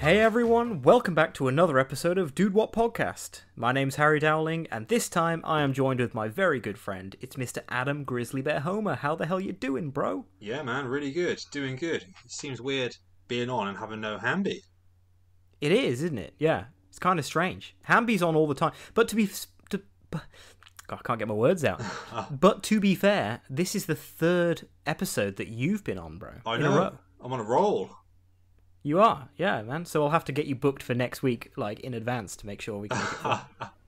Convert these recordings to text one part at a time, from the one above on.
Hey everyone, welcome back to another episode of DudeWutPodcast. My name's Harry Dowling, and this time I am joined with my very good friend. It's Mr. Adam Grizzly Bear Homer. How the hell you doing, bro? Yeah, man, really good. Doing good. It seems weird being on and having no Hamby. It is, isn't it? Yeah, it's kind of strange. Hamby's on all the time, but God, I can't get my words out. But to be fair, this is the third episode that you've been on, bro. I in know. a row. I'm on a roll. You are, yeah, man. So I'll have to get you booked for next week, like in advance, to make sure we can make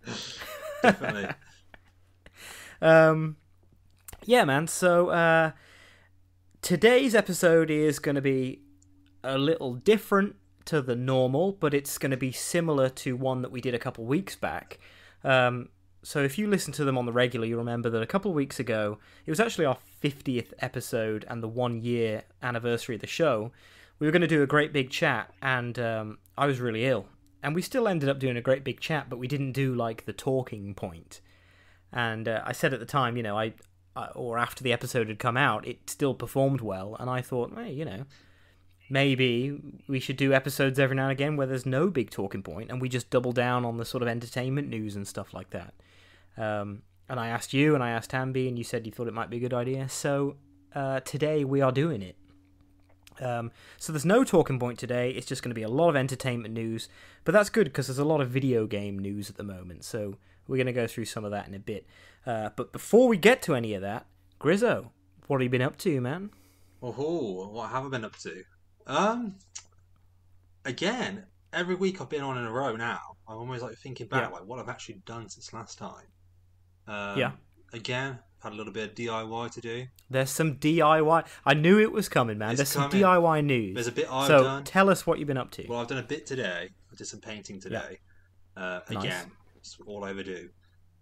it Definitely. Yeah, man. So today's episode is going to be a little different to the normal, but it's going to be similar to one that we did a couple weeks back. So if you listen to them on the regular, you remember that a couple of weeks ago, it was actually our 50th episode and the 1 year anniversary of the show. We were going to do a great big chat, and I was really ill. And we still ended up doing a great big chat, but we didn't do, like, the talking point. And I said at the time, you know, or after the episode had come out, it still performed well. And I thought, hey, you know, maybe we should do episodes every now and again where there's no big talking point, and we just double down on the sort of entertainment news and stuff like that. And I asked you, and I asked Ambi, and you said you thought it might be a good idea. So today we are doing it. So there's no talking point today. It's just going to be a lot of entertainment news, but that's good because there's a lot of video game news at the moment. So we're going to go through some of that in a bit. But before we get to any of that, Grizzo, what have you been up to, man? Oh, what have I been up to? Again, every week I've been on in a row now. I'm always like thinking back, like what I've actually done since last time. Again, had a little bit of DIY to do. There's some DIY. I knew it was coming, man. There's some DIY news. There's a bit I've done. So tell us what you've been up to. Well, I've done a bit today. I did some painting today. Nice. Again, it's all overdue.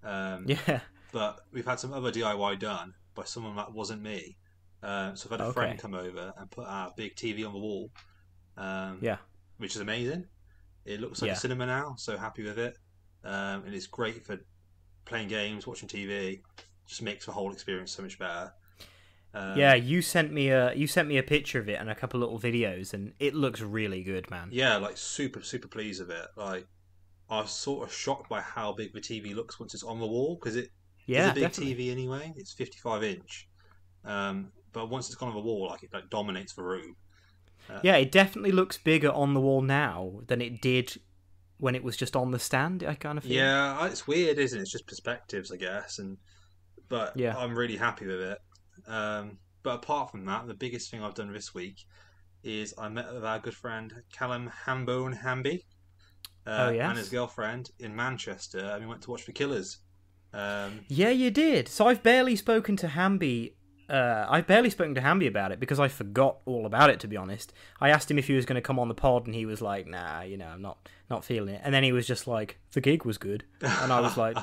Yeah. But we've had some other DIY done by someone that wasn't me. So I've had a friend come over and put our big TV on the wall. Which is amazing. It looks like a cinema now. So happy with it. And it's great for playing games, watching TV. Just makes the whole experience so much better. You sent me a picture of it and a couple little videos, and it looks really good, man. Yeah, like super pleased with it. Like I was sort of shocked by how big the TV looks once it's on the wall because it is a big TV anyway. It's 55 inch, but once it's gone on the wall, like it like dominates the room. It definitely looks bigger on the wall now than it did when it was just on the stand. I kind of feel. Yeah, it's weird, isn't it? It's just perspectives, I guess, But I'm really happy with it. But apart from that, the biggest thing I've done this week is I met with our good friend Callum Hamby and his girlfriend in Manchester, and we went to watch The Killers. Yeah, you did. So I've barely spoken to Hamby. About it because I forgot all about it, to be honest. I asked him if he was going to come on the pod, and he was like, "Nah, you know, I'm not feeling it." And then he was just like, "The gig was good," and I was like.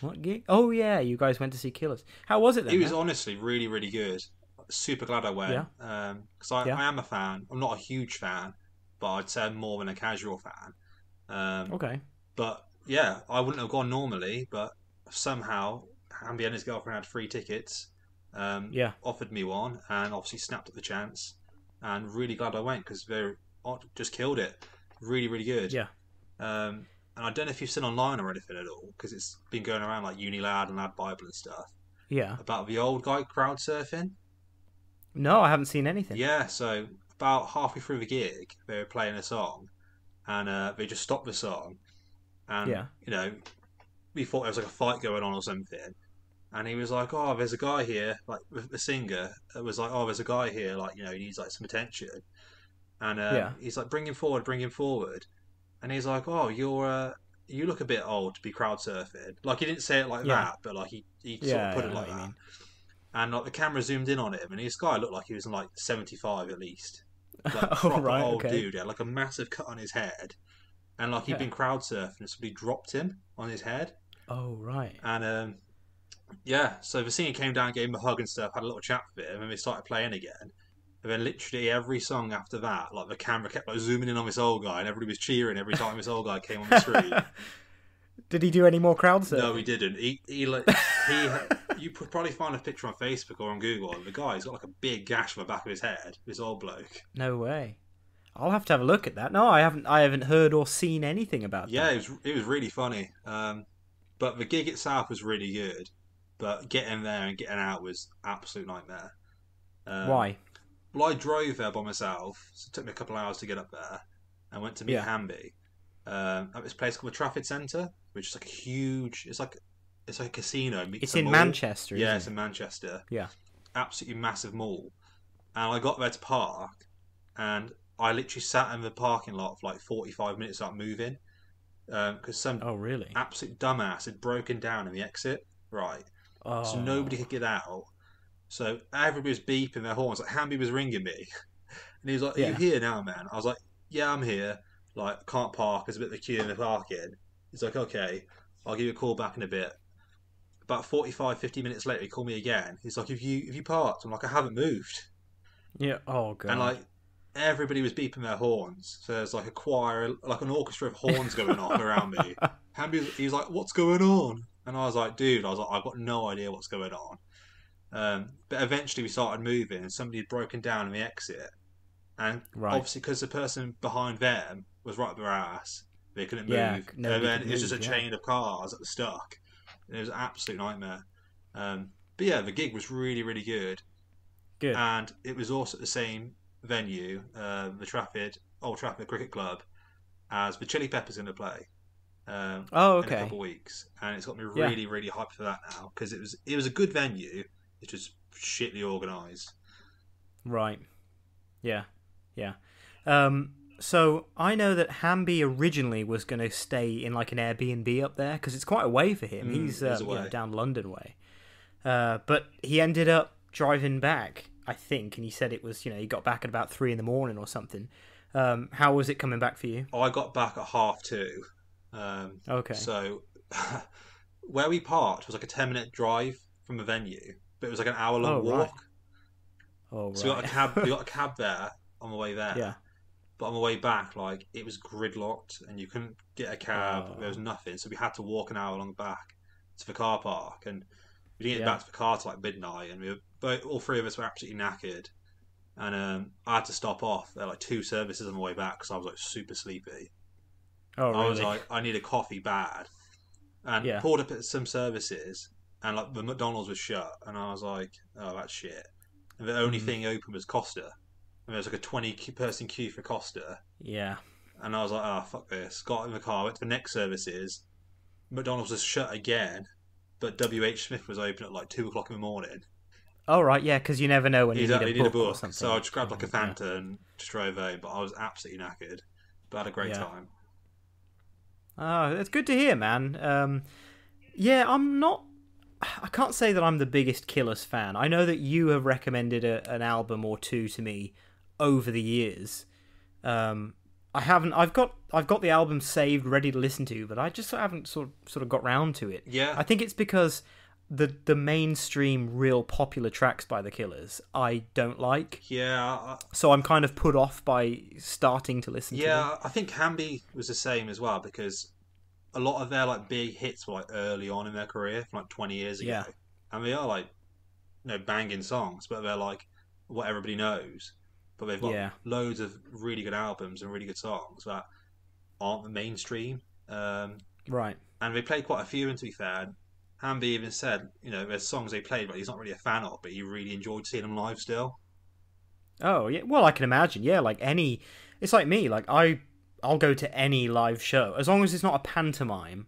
What gig? Oh yeah, you guys went to see Killers. How was it then? It was honestly really, really good. Super glad I went. Because I am a fan. I'm not a huge fan, but I'd say I'm more than a casual fan. Okay. But yeah, I wouldn't have gone normally, but somehow Hamby and his girlfriend had free tickets. Offered me one, and obviously snapped at the chance. And really glad I went because they just killed it. Really, really good. Yeah. And I don't know if you've seen online or anything at all, because it's been going around like Unilad and Lad Bible and stuff. Yeah. About the old guy crowd surfing. No, I haven't seen anything. Yeah, so about halfway through the gig, they were playing a song, and they just stopped the song. And, you know, we thought there was like a fight going on or something. And he was like, oh, there's a guy here, like the singer was like, oh, there's a guy here, like, you know, he needs like some attention. And he's like, bring him forward. And he's like, "Oh, you look a bit old to be crowd surfing." Like he didn't say it like that, but like he sort of put it like that. And like the camera zoomed in on him, and this guy looked like he was like 75 at least. Like proper old dude. He had like a massive cut on his head, and like he'd been crowd surfing, and somebody dropped him on his head. Oh right. And so the singer came down, gave him a hug and stuff, had a little chat with him, and they started playing again. And then literally every song after that, like the camera kept like zooming in on this old guy, and everybody was cheering every time this old guy came on the screen. Did he do any more crowd surfing? No, he didn't. You could probably find a picture on Facebook or on Google. The guy's got like a big gash on the back of his head. This old bloke. No way. I'll have to have a look at that. No, I haven't heard or seen anything about Yeah, that. it was really funny. But the gig itself was really good. But getting there and getting out was absolute nightmare. Um, Why? well, I drove there by myself, so it took me a couple of hours to get up there. And went to meet Yeah. Hamby at this place called the Trafford Centre, which is like a huge. It's like a casino meets It's a in mall. Manchester, Yeah, isn't it's it? in Manchester. Yeah. Absolutely massive mall. And I got there to park, and I literally sat in the parking lot for like 45 minutes without moving because some Oh, really? absolute dumbass had broken down in the exit. Right. So nobody Oh. could get out. So everybody was beeping their horns. Like Hamby was ringing me, and he was like, "Are you Yeah. here now, man?" I was like, "Yeah, I'm here. Like, can't park. There's a bit of a queue in the parking." He's like, "Okay, I'll give you a call back in a bit." About 45, 50 minutes later, he called me again. He's like, "Have you parked?" I'm like, "I haven't moved." Yeah. Oh, And God. like everybody was beeping their horns. So there's like a choir, like an orchestra of horns going off around me. He was like, "What's going on?" And I was like, "Dude," I was like, "I've got no idea what's going on." But eventually we started moving, and somebody had broken down in the exit. And Right. obviously, because the person behind them was right up their ass, they couldn't Yeah. move. And Nobody then could it was just a move. Yeah. chain of cars that were stuck. And it was an absolute nightmare. But yeah, the gig was really, really good. Good. And it was also at the same venue, the Old Trafford Cricket Club, as the Chili Peppers going to play Oh, in a couple okay. of weeks, and it's got me Yeah. really, really hyped for that now because it was a good venue. It's just shitly organised. Right. Yeah. Yeah. So I know that Hamby originally was going to stay in like an Airbnb up there because it's quite a way for him. He's It is a way. down London way. But he ended up driving back, I think, and he said it was he got back at about 3 in the morning or something. How was it coming back for you? I got back at 2:30. Okay. So where we parked was like a 10-minute drive from the venue, but it was like an hour long Oh right. walk. Oh So we got right. a cab. We got a cab there on the way there. Yeah. But on the way back, like it was gridlocked and you couldn't get a cab. There was Oh nothing, so we had to walk an hour long back to the car park, and we didn't get yeah. back to the car till like midnight. And we were all three of us were absolutely knackered, and I had to stop off. There were like two services on the way back because I was like super sleepy. Oh I was really? like, I need a coffee bad, and Yeah. pulled up at some services, and like the McDonald's was shut, and I was like, oh that's shit. And the only Mm, thing open was Costa, and there was like a 20-person queue for Costa. yeah. And I was like, oh, fuck this. Got in the car, went to the next services. McDonald's was shut again, but WH Smith was open at like 2 o'clock in the morning. Oh right. Yeah. Because you never know when you need a You need a book or book. So I something. just grabbed like a Yeah. Fanta and just drove home, but I was absolutely knackered. But I had a great Yeah. time. Oh, that's good to hear, man. Yeah, I'm not. I can't say that I'm the biggest Killers fan. I know that you have recommended an album or two to me over the years. I haven't. I've got the album saved, ready to listen to, but I just haven't sort of got round to it. Yeah. I think it's because the mainstream, real popular tracks by the Killers I don't like, Yeah. so I'm kind of put off by starting to listen to them. Yeah, I think Hamby was the same as well because a lot of their like big hits were like early on in their career, from like 20 years ago. Yeah, And they are like, banging songs, but they're like what everybody knows. But they've got yeah, loads of really good albums and really good songs that aren't the mainstream. right. And they played quite a few, and to be fair, Hamby even said, there's songs they played, but he's not really a fan of, but he really enjoyed seeing them live still. Oh yeah, well I can imagine. Yeah, like any, it's like me. Like I'll go to any live show as long as it's not a pantomime.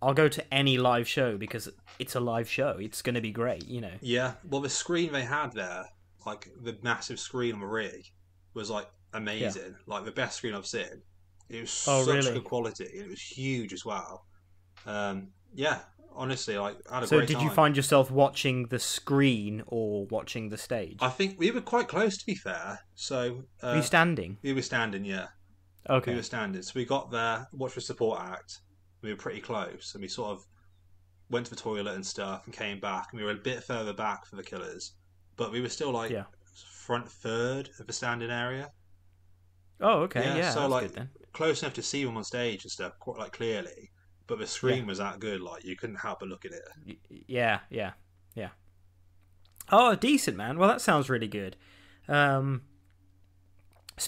I'll go to any live show because it's a live show. It's going to be great. Yeah, well, the screen they had there, like the massive screen on the rig, was like Yeah. amazing. Like the best screen I've seen. It was Oh such really? good quality, and it was huge as well. Yeah, honestly, like I had a So great did you time. find yourself watching the screen or watching the stage? I think we were quite close, to be fair. So Were you standing? we were standing, yeah, we were Okay. standing. So we got there, watched the support act. We were pretty close, and we sort of went to the toilet and stuff, and came back. And we were a bit further back for the Killers, but we were still like Yeah. front third of the standing area. Oh okay. Yeah, Yeah, so that's like good then. close enough to see them on stage and stuff, quite like clearly. But the Yeah. screen was that good, like you couldn't help but look at it. Yeah. Yeah. Yeah. Oh, decent man. Well, that sounds really good. Um,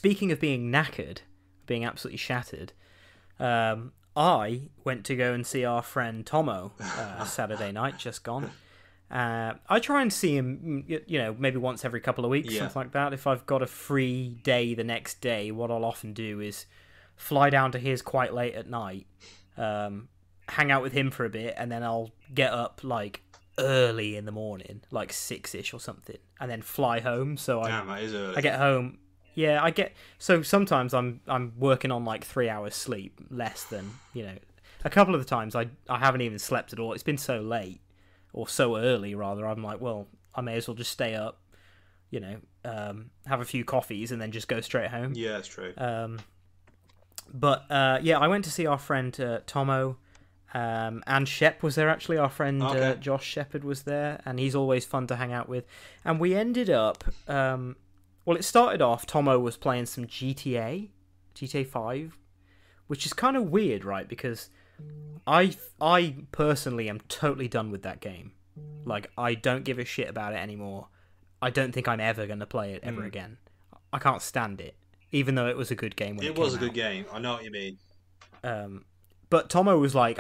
speaking of being knackered, being absolutely shattered, I went to go and see our friend Tomo Saturday night, just gone. I try and see him, maybe once every couple of weeks, something like that. If I've got a free day the next day, what I'll often do is fly down to his quite late at night, hang out with him for a bit, and then I'll get up like early in the morning, like 6ish or something, and then fly home. So that is early. I get home. Yeah, so sometimes I'm working on like 3 hours sleep, less than, a couple of the times I haven't even slept at all. It's been so late, or so early rather. I'm like, well, I may as well just stay up, have a few coffees and then just go straight home. Yeah, that's true. But I went to see our friend Tomo, and Shep was there actually. Our friend Josh Shepherd was there, and he's always fun to hang out with. And we ended up, it started off, Tomo was playing some GTA 5, which is kind of weird, right? Because I personally am totally done with that game. Like, I don't give a shit about it anymore. I don't think I'm ever going to play it ever again. I can't stand it, even though it was a good game when it came was a out. good game. I know what you mean. But Tomo was like,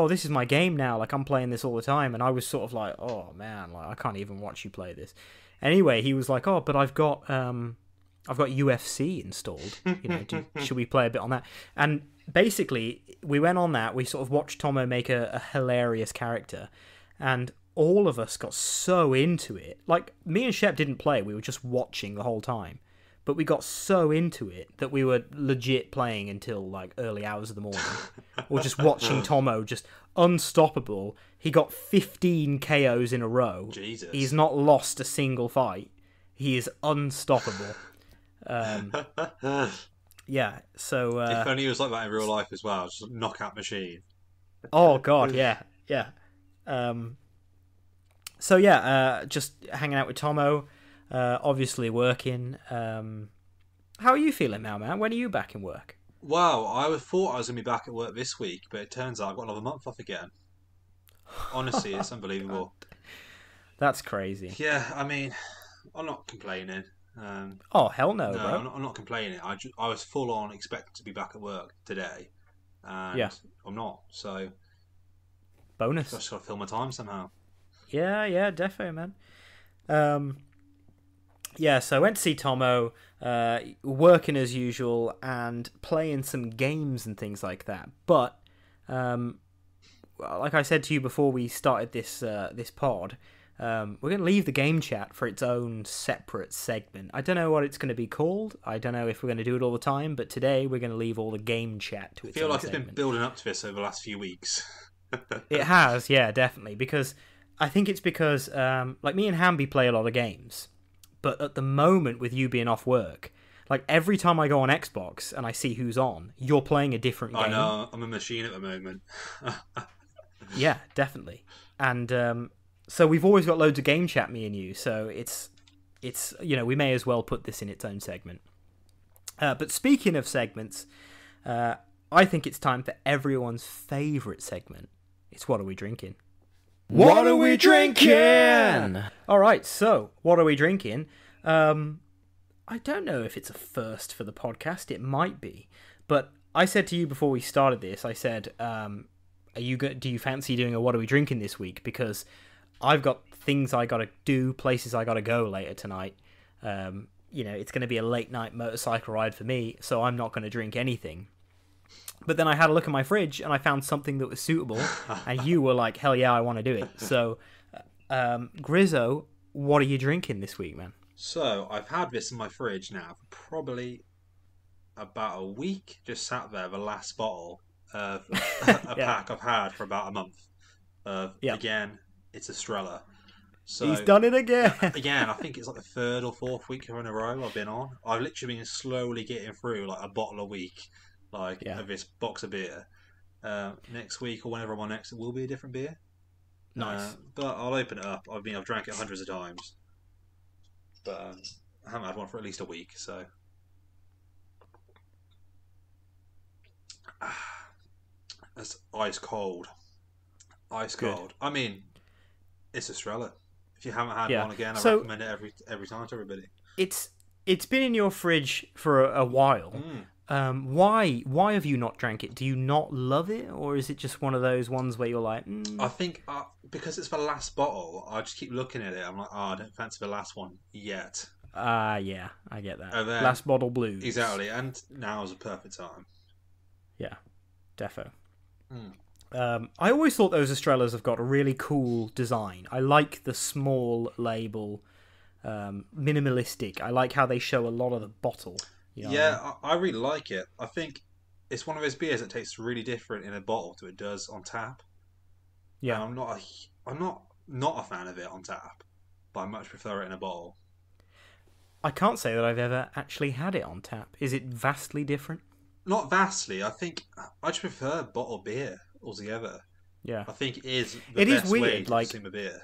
this is my game now. Like, I'm playing this all the time. And I was sort of like, oh, man, like I can't even watch you play this. Anyway, he was like, oh, but I've got UFC installed. Should we play a bit on that? And basically, we went on that. We sort of watched Tomo make a hilarious character. And all of us got so into it. Like, me and Shep didn't play. We were just watching the whole time. But we got so into it that we were legit playing until, like, early hours of the morning. Or just watching Tomo just unstoppable. He got 15 KOs in a row. Jesus. He's not lost a single fight. He is unstoppable. Yeah, so... if only he was like that in real life as well. Just a knockout machine. Oh, God, yeah. Just hanging out with Tomo. Obviously working. How are you feeling now, man? When are you back in work? Wow, I thought I was going to be back at work this week, but it turns out I've got another month off again. Honestly, it's unbelievable. That's crazy. Yeah, I mean, I'm not complaining. Oh, hell no, bro. I'm not complaining. I was full on expecting to be back at work today, and I'm not, so... Bonus. I just got to fill my time somehow. Yeah, definitely, man. So I went to see Tomo, working as usual, and playing some games and things like that. But, like I said to you before we started this pod, we're going to leave the game chat for its own separate segment. I don't know what it's going to be called. I don't know if we're going to do it all the time, but today we're going to leave all the game chat to its own segment. I feel like it's been building up to this over the last few weeks. It has, yeah, definitely. I think it's because, like, me and Hamby play a lot of games. But at the moment, with you being off work, like, every time I go on Xbox and I see who's on, you're playing a different game. I know, I'm a machine at the moment. Yeah, definitely. And so we've always got loads of game chat, me and you. So it's we may as well put this in its own segment. But speaking of segments, I think it's time for everyone's favourite segment. It's What Are We Drinking? What are we drinking? Alright, so, what are we drinking? I don't know if it's a first for the podcast. It might be. But I said to you before we started this, I said, do you fancy doing a What Are We Drinking this week? Because I've got things I got to do, places I got to go later tonight. It's going to be a late night motorcycle ride for me, so I'm not going to drink anything. But then I had a look at my fridge and I found something that was suitable, and you were like, hell yeah, I want to do it. So, Grizzo, what are you drinking this week, man? So, I've had this in my fridge now for probably about a week, just sat there, the last bottle of a pack I've had for about a month. Again, it's Estrella. So, he's done it again. Again, I think it's like the third or fourth week in a row I've been on. I've literally been slowly getting through like a bottle a week. Of this box of beer. Next week or whenever I'm on next, it will be a different beer. Nice. But I'll open it up. I've drank it hundreds of times. But I haven't had one for at least a week, so... It's ice cold. Ice cold. Good. I mean, it's Estrella. If you haven't had one again, I recommend it every time to everybody. It's it's been in your fridge for a while. Why have you not drank it? Do you not love it, or is it just one of those ones where you're like? I think because it's the last bottle, I just keep looking at it. I'm like, I don't fancy the last one yet. Yeah, I get that. Last bottle blues. Exactly, and now is a perfect time. Yeah, defo. I always thought those Estrellas have got a really cool design. I like the small label, minimalistic. I like how they show a lot of the bottle. You know yeah, what I mean? I really like it. I think it's one of those beers that tastes really different in a bottle to it does on tap. Yeah, And I'm not a fan of it on tap, but I much prefer it in a bottle. I can't say that I've ever actually had it on tap. Is it vastly different? Not vastly. I think I just prefer bottled beer altogether. Yeah, I think it is the best weird, way to consume a beer.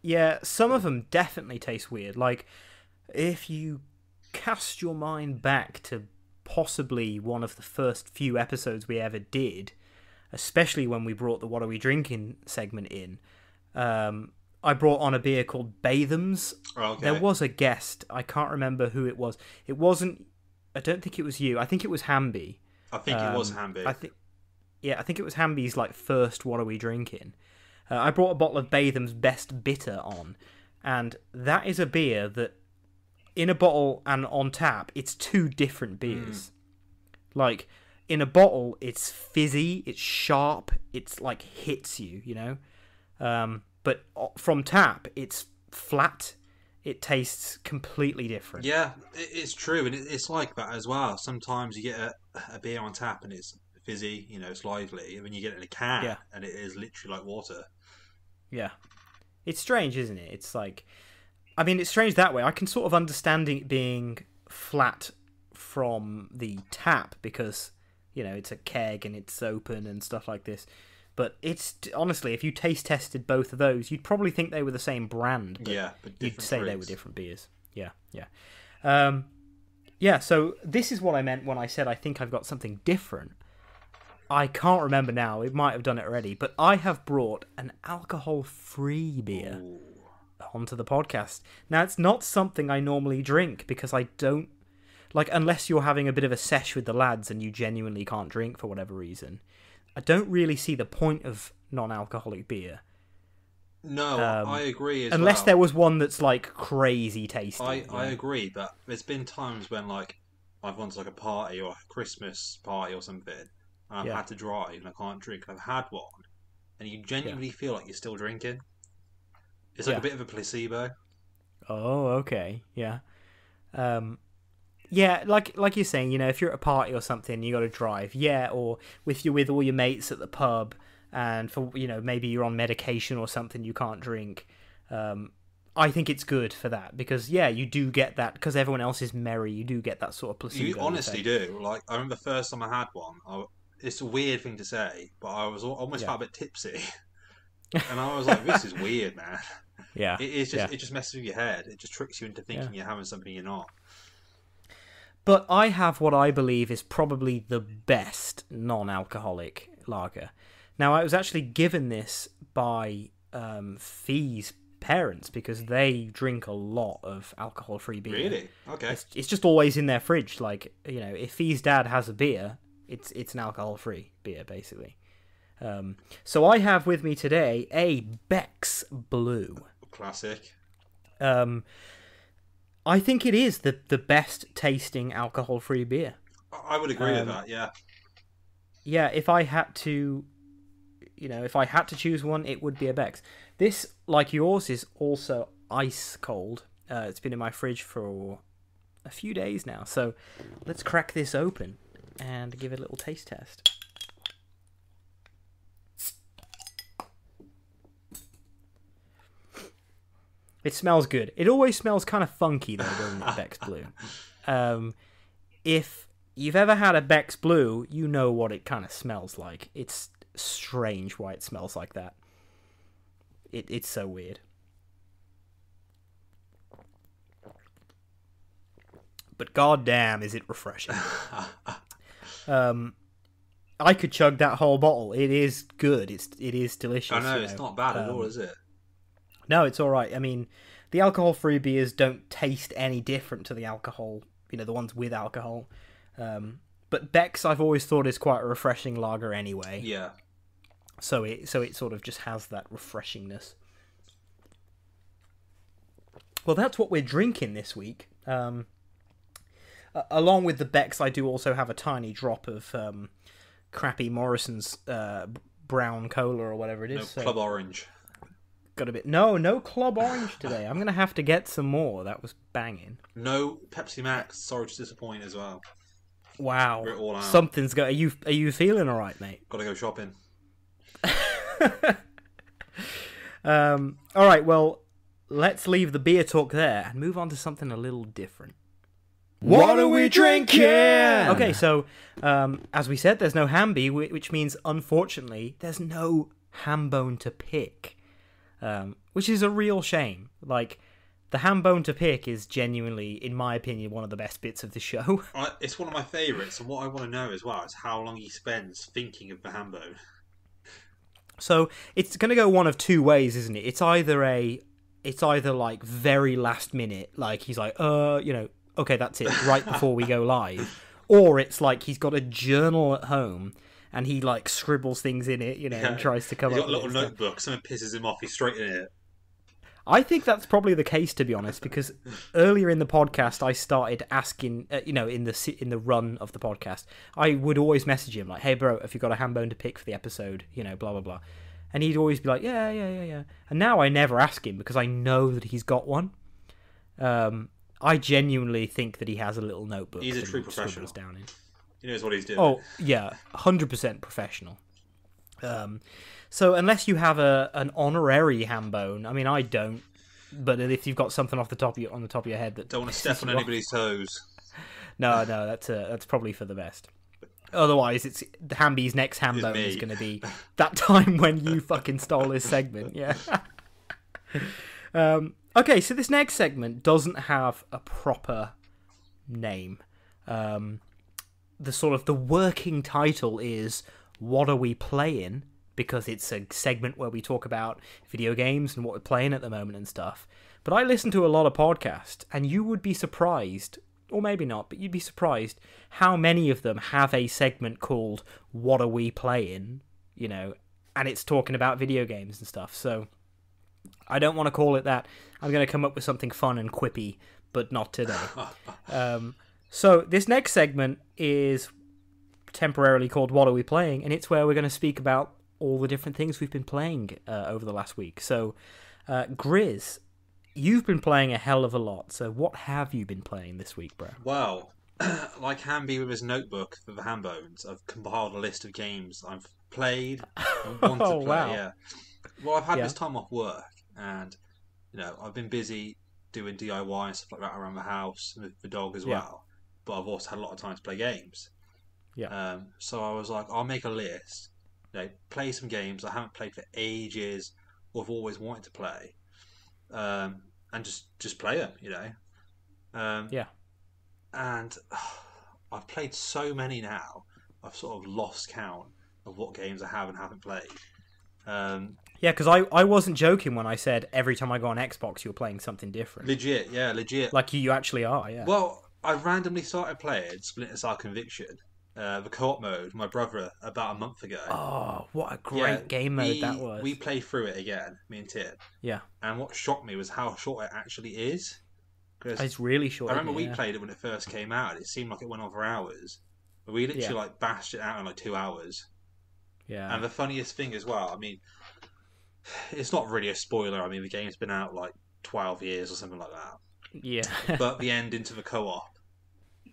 Yeah, some of them definitely taste weird. Like, if you cast your mind back to possibly one of the first few episodes we ever did, especially when we brought the What Are We Drinking segment in, I brought on a beer called Bathams. Oh, okay. There was a guest. I can't remember who it was. It wasn't... I don't think it was you. I think it was Hamby. I think it was Hamby. I think it was Hamby's first What Are We Drinking. I brought a bottle of Batham's Best Bitter on, and that is a beer that, in a bottle and on tap, it's two different beers. Like, in a bottle, it's fizzy, it's sharp, it's hits you, you know? But from tap, it's flat. It tastes completely different. Yeah, it's true, and it's like that as well. Sometimes you get a beer on tap and it's fizzy, you know, it's lively, and when you get it in a can, and it is literally like water. Yeah. It's strange, isn't it? It's it's strange that way. I can sort of understand it being flat from the tap because, you know, it's a keg and it's open and stuff like this. But it's honestly, if you taste tested both of those, you'd probably think they were the same brand. But but you'd say drinks. they were different beers. Yeah. So this is what I meant when I said I think I've got something different. I can't remember now. It might have done it already, but I have brought an alcohol-free beer onto the podcast. Now, it's not something I normally drink because I don't unless you're having a bit of a sesh with the lads and you genuinely can't drink for whatever reason. I don't really see the point of non-alcoholic beer. No, I agree unless there was one that's crazy tasty. I agree, but there's been times when I've gone to a party or a Christmas party or something, and I've had to drive and I can't drink, and I've had one, and you genuinely feel like you're still drinking. It's a bit of a placebo. Oh, okay, yeah. Yeah, like you're saying, you know, if you're at a party or something, you got to drive. Yeah, or if you're with all your mates at the pub, and for maybe you're on medication or something, you can't drink. I think it's good for that because you do get that because everyone else is merry. You do get that sort of placebo. You honestly do. I remember the first time I had one. It's a weird thing to say, but I was almost felt a bit tipsy, and I was like, "This is weird, man." Yeah, it just messes with your head. It just tricks you into thinking you're having something you're not. But I have what I believe is probably the best non-alcoholic lager. Now, I was actually given this by Fee's parents because they drink a lot of alcohol-free beer. Really? Okay. It's just always in their fridge. If Fee's dad has a beer, it's an alcohol-free beer, basically. So I have with me today a Beck's Blue. Classic. I think it is the best tasting alcohol-free beer. I would agree with that, yeah. Yeah, if I had to choose one, it would be a Beck's. This, like yours, is also ice cold. It's been in my fridge for a few days now. So let's crack this open and give it a little taste test. It smells good. It always smells kind of funky, though, doesn't it, Beck's Blue? If you've ever had a Beck's Blue, you know what it kind of smells like. It's strange why it smells like that. It's so weird. But goddamn, is it refreshing. I could chug that whole bottle. It is good. It is delicious. I know, it's not bad at all, is it? No, it's all right. I mean, the alcohol-free beers don't taste any different to the alcohol, the ones with alcohol. But Beck's I've always thought is quite a refreshing lager anyway. Yeah. So it sort of just has that refreshingness. Well, that's what we're drinking this week. Along with the Beck's, I do also have a tiny drop of crappy Morrison's brown cola or whatever it is. No Club Orange. Got a bit. No Club Orange today. I'm gonna have to get some more. That was banging. No Pepsi Max. Sorry to disappoint as well. Wow. We're all out. Something's got. Are you feeling all right, mate? Got to go shopping. All right. Well, let's leave the beer talk there and move on to something a little different. What are we drinking? Okay, so as we said, there's no Hamby, which means unfortunately there's no ham bone to pick. Which is a real shame. Like, the ham bone to pick is genuinely, in my opinion, one of the best bits of the show. It's one of my favourites, and what I want to know as well is how long he spends thinking of the ham bone. So, it's going to go one of two ways, isn't it? It's either like very last minute, like he's like, okay, that's it, right before we go live. Or it's like he's got a journal at home and he like scribbles things in it, and tries to come up with He's got a little notebook. Someone pisses him off, he's straight in it. I think that's probably the case, to be honest, because earlier in the podcast I started asking, in the run of the podcast, I would always message him like, "Hey, bro, have you got a ham bone to pick for the episode?" Blah blah blah, and he'd always be like, "Yeah." And now I never ask him because I know that he's got one. I genuinely think that he has a little notebook. He's a true professional. Down in. He knows what he's doing. Oh yeah, 100% professional. So unless you have an honorary ham bone, I mean, I don't. But if you've got something on the top of your head that don't want to step on anybody's toes. No, that's probably for the best. Otherwise, it's Hamby's next ham bone is going to be that time when you fucking stole his segment. Yeah. Okay, so this next segment doesn't have a proper name. The working title is "What Are We Playing?" because it's a segment where we talk about video games and what we're playing at the moment and stuff. But I listen to a lot of podcasts, and you would be surprised, or maybe not, but you'd be surprised how many of them have a segment called "What Are We Playing?" and it's talking about video games and stuff. So I don't want to call it that. I'm going to come up with something fun and quippy, but not today. So this next segment is temporarily called "What Are We Playing?" and it's where we're going to speak about all the different things we've been playing over the last week. So, Grizz, you've been playing a hell of a lot. So what have you been playing this week, bro? Well, like Hamby with his notebook for the ham bones, I've compiled a list of games I've played and want to play. Wow. Yeah. Well, I've had this time off work, and I've been busy doing DIY and stuff like that around the house with the dog as well. But I've also had a lot of time to play games. Yeah. So I was like, I'll make a list. Play some games I haven't played for ages, or I've always wanted to play, and just play them. Yeah. And I've played so many now. I've sort of lost count of what games I have and haven't played. Yeah, because I wasn't joking when I said every time I go on Xbox, you're playing something different. Legit. Like you actually are, yeah. Well, I randomly started playing Splinter Cell Conviction, the co-op mode, with my brother about a month ago. Oh, what a great game mode that was. We played through it again, me and Tim. Yeah. And what shocked me was how short it actually is. It's really short. I remember we played it when it first came out, and it seemed like it went on for hours. But we literally bashed it out in 2 hours. Yeah. And the funniest thing as well, I mean, it's not really a spoiler. I mean, the game's been out 12 years or something like that. Yeah. But the end into the co-op.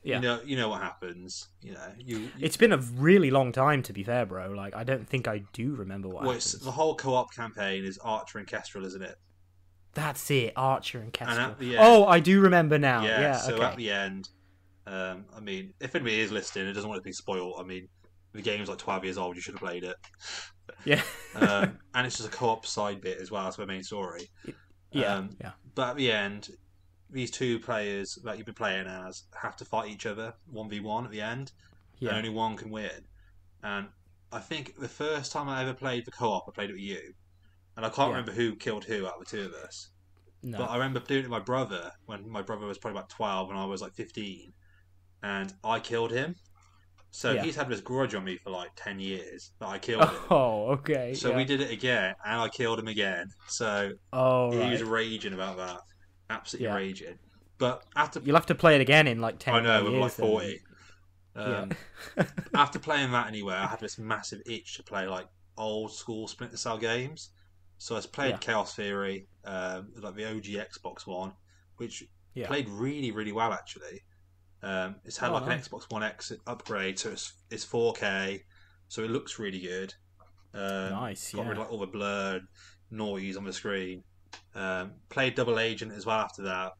Yeah. You know what happens. It's been a really long time, to be fair, bro. I don't think I do remember what happens. The whole co-op campaign is Archer and Kestrel, isn't it? That's it, Archer and Kestrel. And at the end, I do remember now. Yeah, so okay. at the end, I mean, if anybody is listening, it doesn't want it to be spoiled. I mean, the game's 12 years old, you should have played it. Yeah. And it's just a co-op side bit as well as the main story. Yeah. But at the end, these two players that you've been playing as have to fight each other 1v1 at the end. Yeah. And only one can win. And I think the first time I ever played the co-op, I played it with you. And I can't remember who killed who out of the two of us. No. But I remember doing it with my brother when my brother was probably about 12 and I was like 15, and I killed him. So he's had this grudge on me for like 10 years that I killed him. Oh, okay. So we did it again, and I killed him again. So he was raging about that, absolutely raging. But after you'll have to play it again in like 10 years. I know, with like 40. After playing that anyway, I had this massive itch to play like old school Splinter Cell games. So I played Chaos Theory, like the OG Xbox One, which played really, really well actually. It's had an Xbox One X upgrade, so it's 4K, so it looks really good. Nice, got rid of like all the blurred noise on the screen. Played Double Agent as well after that,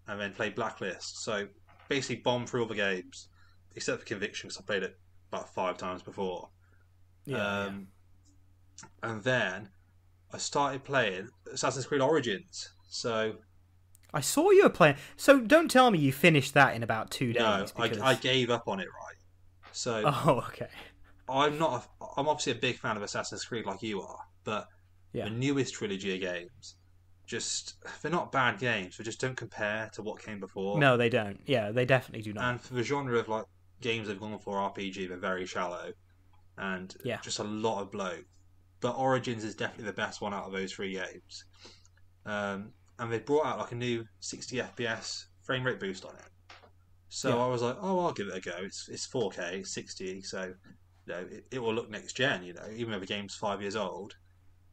and then played Blacklist. So basically bombed through all the games, except for Conviction, because I played it about 5 times before. And then I started playing Assassin's Creed Origins. So I saw you were playing. So don't tell me you finished that in about 2 days. No, I gave up on it, right? So okay. I'm obviously a big fan of Assassin's Creed like you are, but the newest trilogy of games, they're not bad games, they just don't compare to what came before. No, they don't. Yeah, they definitely do not. And for the genre of like games they've gone for RPG, they're very shallow and just a lot of bloat. But Origins is definitely the best one out of those 3 games. And they brought out like a new 60 FPS frame rate boost on it. So I was like, I'll give it a go. It's 4K, 60, so it will look next gen, even though the game's 5 years old.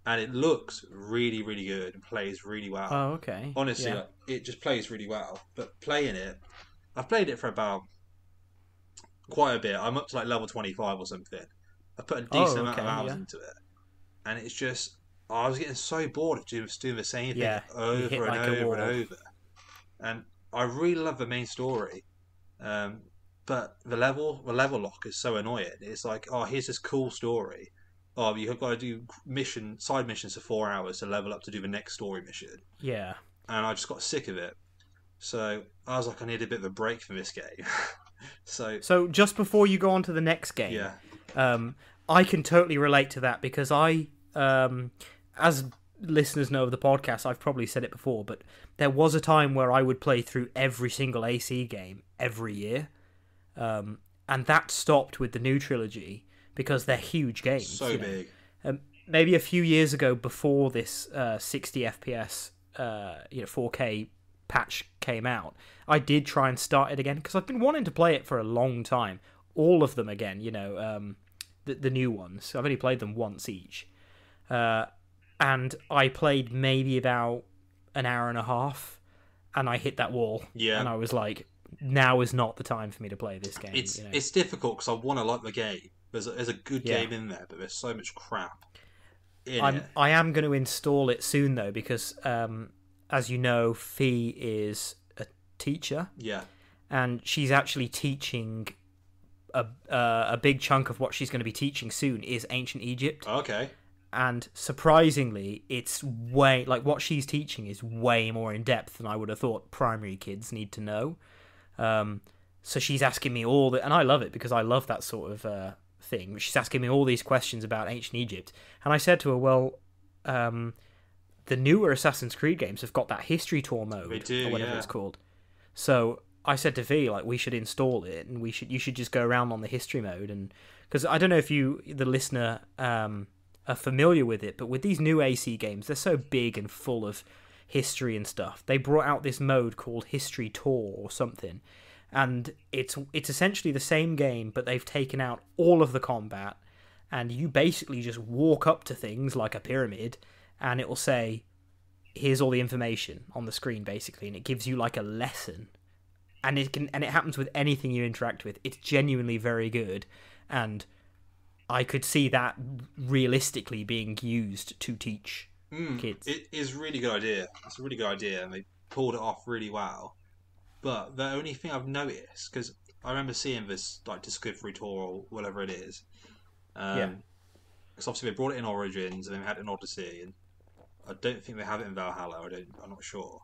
And it looks really, really good and plays really well. Oh, okay. Honestly, it just plays really well. But playing it, I've played it for about quite a bit. I'm up to like level 25 or something. I put a decent amount of hours into it. And it's just, I was getting so bored of just doing the same thing over and over and over. And I really love the main story. But the level lock is so annoying. It's like, here's this cool story. You've got to do side missions for 4 hours to level up to do the next story mission. Yeah. And I just got sick of it. So I was like, I need a bit of a break from this game. So just before you go on to the next game, I can totally relate to that because I, as listeners know of the podcast, I've probably said it before, but there was a time where I would play through every single AC game every year. And that stopped with the new trilogy because they're huge games. So big. Maybe a few years ago, before this 60 FPS 4K patch came out, I did try and start it again because I've been wanting to play it for a long time. All of them again, the new ones. I've only played them once each. And I played maybe about an hour and a half, and I hit that wall. Yeah. And I was like, now is not the time for me to play this game. It's difficult because I want to like the game. There's a good game in there, but there's so much crap in it. I am going to install it soon, though, because, as you know, Fee is a teacher. Yeah. And she's actually teaching... A big chunk of what she's going to be teaching soon is ancient Egypt. Okay. And surprisingly, it's way what she's teaching is way more in depth than I would have thought primary kids need to know. So she's asking me and I love it because I love that sort of thing. She's asking me all these questions about ancient Egypt, and I said to her, "Well, the newer Assassin's Creed games have got that history tour mode, or whatever it's called." So I said to V, we should install it, and you should just go around on the history mode, and because I don't know if you, the listener, are familiar with it, but with these new AC games, they're so big and full of history and stuff. They brought out this mode called History Tour or something, and it's essentially the same game, but they've taken out all of the combat, and you basically just walk up to things like a pyramid, and it will say, "Here's all the information on the screen," basically, and it gives you like a lesson. And it happens with anything you interact with. It's genuinely very good, and I could see that realistically being used to teach kids. It is a really good idea. It's a really good idea, and they pulled it off really well. But the only thing I've noticed, because I remember seeing this Discovery Tour or whatever it is, because obviously they brought it in Origins and then had it in Odyssey, and I don't think they have it in Valhalla. I'm not sure.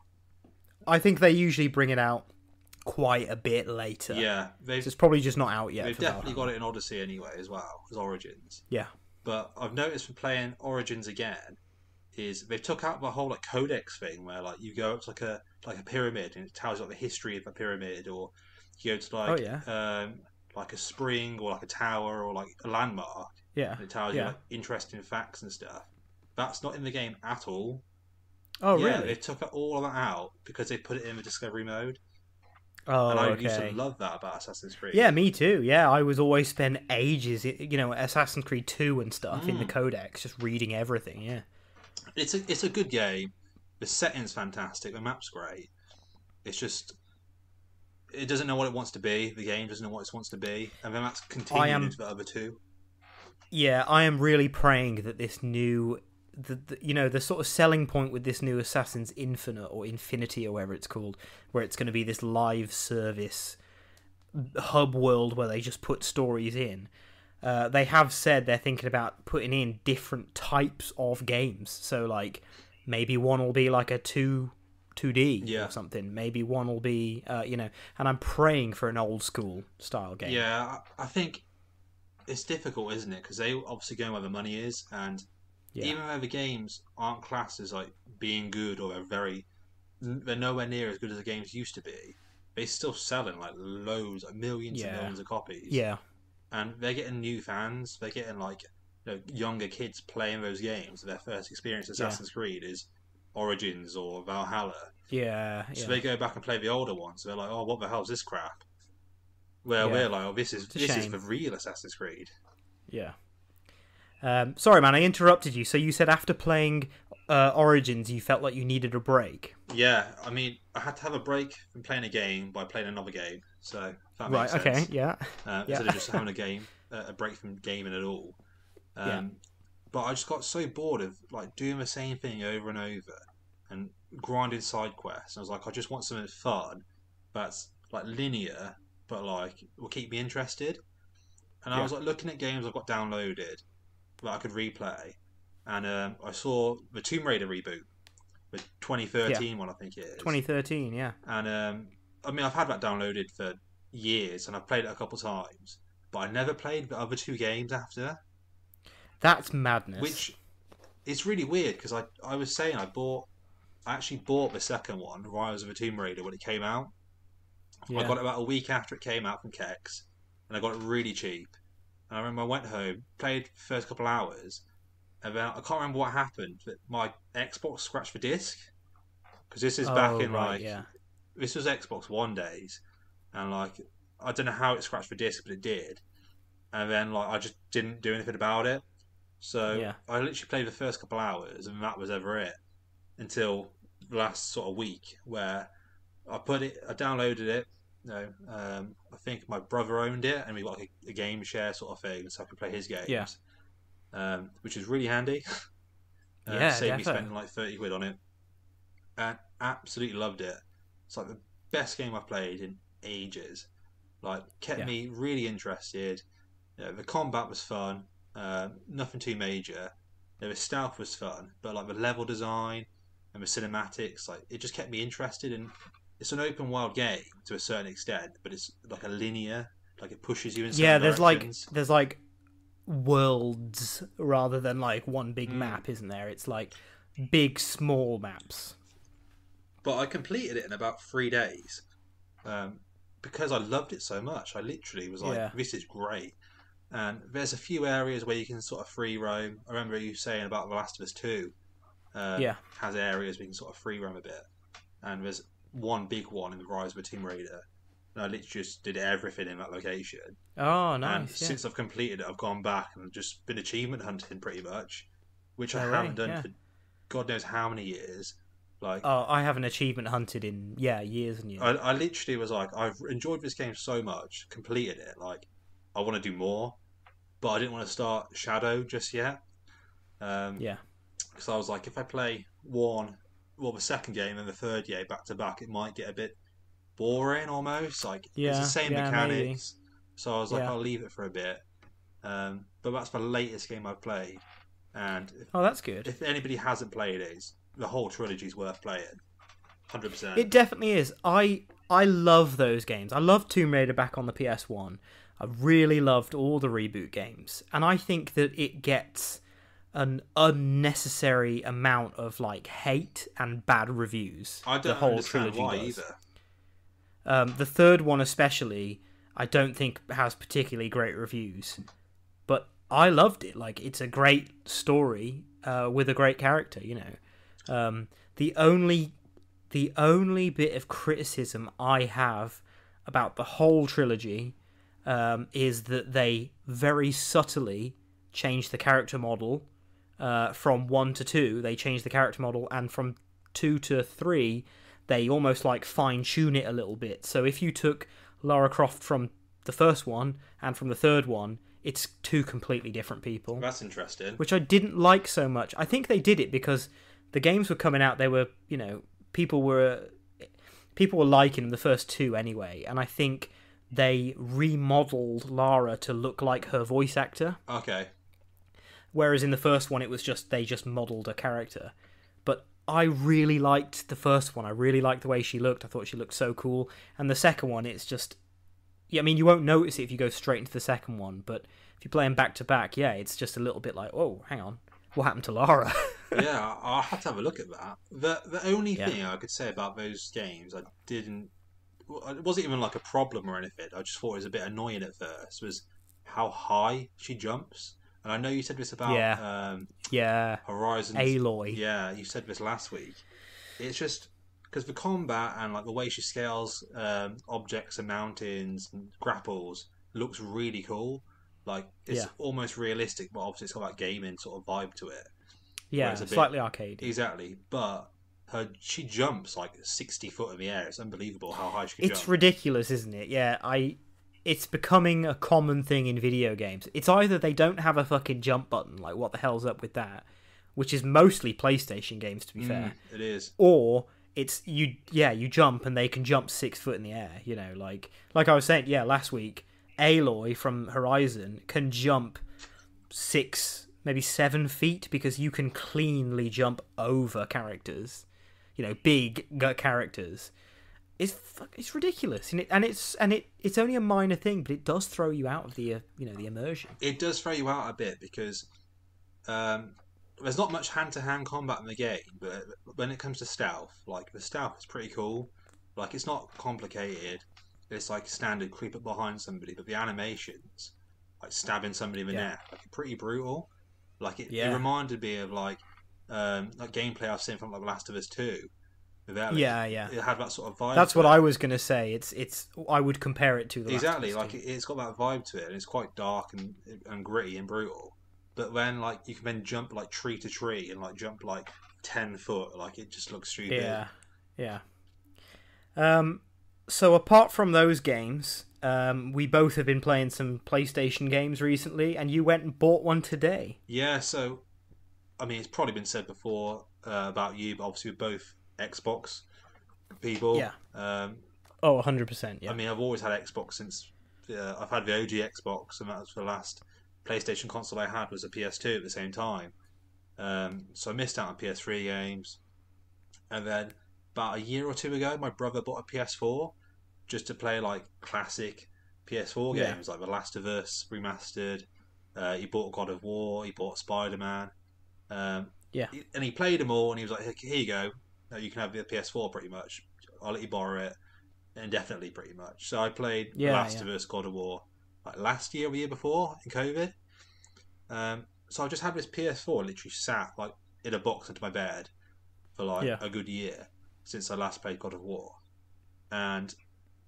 I think they usually bring it out quite a bit later. Yeah, so it's probably just not out yet. They've definitely got it in Odyssey anyway as well as Origins. Yeah, but I've noticed from playing Origins again, is they've took out the whole like codex thing where like you go up to like a pyramid and it tells you like the history of the pyramid, or you go to like a spring or like a tower or like a landmark. Yeah. And it tells you like interesting facts and stuff. That's not in the game at all. Oh, yeah, really? They took all of that out because they put it in the discovery mode. Oh, and I okay. used to love that about Assassin's Creed. Yeah, me too. Yeah, I was always spend ages, Assassin's Creed 2 and stuff in the codex, just reading everything. Yeah, it's a good game. The setting's fantastic. The map's great. It's just it doesn't know what it wants to be. The game doesn't know what it wants to be, and then that's continued into the other two. Yeah, I am really praying that this new, the sort of selling point with this new Assassin's Infinite or Infinity or whatever it's called, where it's going to be this live service hub world where they just put stories in. They have said they're thinking about putting in different types of games. So, like, maybe one will be like a 2D or something. Maybe one will be, and I'm praying for an old school style game. Yeah, I think it's difficult, isn't it? Because they obviously go where the money is, and even though the games aren't classed as like being good or they're nowhere near as good as the games used to be, they're still selling like loads, like millions and millions of copies. Yeah. And they're getting new fans. They're getting like younger kids playing those games. Their first experience of Assassin's Creed is Origins or Valhalla. Yeah. So they go back and play the older ones. They're like, oh, what the hell's this crap? Where we're like, oh, this is the real Assassin's Creed. Yeah. Sorry, man, I interrupted you. So you said after playing Origins, you felt like you needed a break. Yeah, I mean, I had to have a break from playing a game by playing another game. So if that makes sense. Okay, yeah. Instead of just having a break from gaming at all. But I just got so bored of like doing the same thing over and over and grinding side quests. And I was like, I just want something fun that's like linear, but like will keep me interested. And I was like looking at games I've got downloaded that I could replay, and I saw the Tomb Raider reboot, the 2013 one, I think it is. 2013, yeah. And I mean, I've had that downloaded for years, and I've played it a couple times, but I never played the other two games after. That's madness. Which is really weird because I was saying I actually bought the second one, Rise of the Tomb Raider, when it came out. Yeah. I got it about a week after it came out from Kex, and I got it really cheap. And I remember I went home, played the first couple hours, and then I can't remember what happened, but my Xbox scratched the disc. Because this is back in this was Xbox One days, and like I don't know how it scratched the disc, but it did. And then like I just didn't do anything about it. So I literally played the first couple hours, and that was ever it until the last sort of week where I downloaded it. I think my brother owned it, and we got like a game share sort of thing, so I could play his games, which is really handy. Saved me spending like 30 quid on it, and absolutely loved it. It's like the best game I've played in ages. Like kept me really interested. The combat was fun, nothing too major. The stealth was fun, but like the level design and the cinematics, like it just kept me interested in. It's an open world game to a certain extent, but it's like a linear, like it pushes you in certain directions. There's like worlds rather than like one big map, isn't there? It's like big, small maps. But I completed it in about 3 days because I loved it so much. I literally was like, this is great. And there's a few areas where you can sort of free roam. I remember you saying about The Last of Us 2 has areas where you can sort of free roam a bit. And there's one big one in the Rise of the Tomb Raider. And I literally just did everything in that location. Oh, nice. And since I've completed it, I've gone back and just been achievement hunting pretty much, which I haven't done for God knows how many years. Like, I haven't achievement hunted in years and years. I literally was like, I've enjoyed this game so much, completed it. Like, I want to do more, but I didn't want to start Shadow just yet. Because I was like, if I play the second game and the third game back to back, it might get a bit boring almost. Like it's the same mechanics. Maybe. So I was like, I'll leave it for a bit. But that's the latest game I've played. And that's good. If anybody hasn't played it, the whole trilogy is worth playing. 100%. It definitely is. I love those games. I love Tomb Raider back on the PS1. I really loved all the reboot games, and I think that it gets an unnecessary amount of like hate and bad reviews. I don't the whole understand trilogy why does. either. The third one especially, I don't think has particularly great reviews, but I loved it. Like, it's a great story with a great character. You know, the only bit of criticism I have about the whole trilogy is that they very subtly changed the character model. From 1 to 2, they changed the character model, and from 2 to 3, they almost like fine-tune it a little bit. So if you took Lara Croft from the first one and from the third one, it's two completely different people. That's interesting. Which I didn't like so much. I think they did it because the games were coming out, they were, you know, people were liking the first two anyway, and I think they remodeled Lara to look like her voice actor. Okay. Whereas in the first one, it was just they just modelled a character. But I really liked the first one. I really liked the way she looked. I thought she looked so cool. And the second one, it's just... Yeah, I mean, you won't notice it if you go straight into the second one, but if you play them back to back, yeah, it's just a little bit like, oh, hang on, what happened to Lara? Yeah, I'll have to have a look at that. The only thing I could say about those games, it wasn't even like a problem or anything. I just thought it was a bit annoying at first, was how high she jumps. And I know you said this about Horizon. Aloy. Yeah, you said this last week. It's just because the combat and like the way she scales objects and mountains and grapples looks really cool. Like, it's almost realistic, but obviously it's got that gaming sort of vibe to it. Yeah, it's slightly arcade. Exactly, but she jumps like 60 foot in the air. It's unbelievable how high she can jump. It's ridiculous, isn't it? Yeah, it's becoming a common thing in video games. It's either they don't have a fucking jump button, like what the hell's up with that, which is mostly PlayStation games, to be fair. It is. Or it's you jump and they can jump 6 foot in the air, you know, like I was saying, last week, Aloy from Horizon can jump 6, maybe 7 feet because you can cleanly jump over characters, you know, big characters. It's ridiculous, and it's only a minor thing, but it does throw you out of the the immersion. It does throw you out a bit because there's not much hand-to-hand combat in the game, but when it comes to stealth, like the stealth is pretty cool. Like, it's not complicated. It's like standard creep up behind somebody, but the animations, like stabbing somebody in the neck, like, pretty brutal. Like it reminded me of like gameplay I've seen from like The Last of Us 2. It had that sort of vibe. That's what I was gonna say. It's I would compare it to the exactly like it's got that vibe to it, and it's quite dark and gritty and brutal. But then like you can then jump like tree to tree and like jump like 10 foot, like it just looks stupid. Yeah. So apart from those games, we both have been playing some PlayStation games recently, and you went and bought one today. Yeah. So, I mean, it's probably been said before about you, but obviously we're both Xbox people. Yeah. 100%. Yeah. I mean, I've always had Xbox since I've had the OG Xbox, and that was the last PlayStation console I had was a PS2 at the same time. So I missed out on PS3 games, and then about a year or two ago, my brother bought a PS4 just to play like classic PS4 games like The Last of Us remastered. He bought God of War. He bought Spider-Man. And he played them all, and he was like, "Here you go. You can have the PS4 pretty much. I'll let you borrow it indefinitely, pretty much." So I played The Last of Us, God of War, like last year or the year before in COVID. So I just had this PS4 literally sat like in a box under my bed for like a good year since I last played God of War. And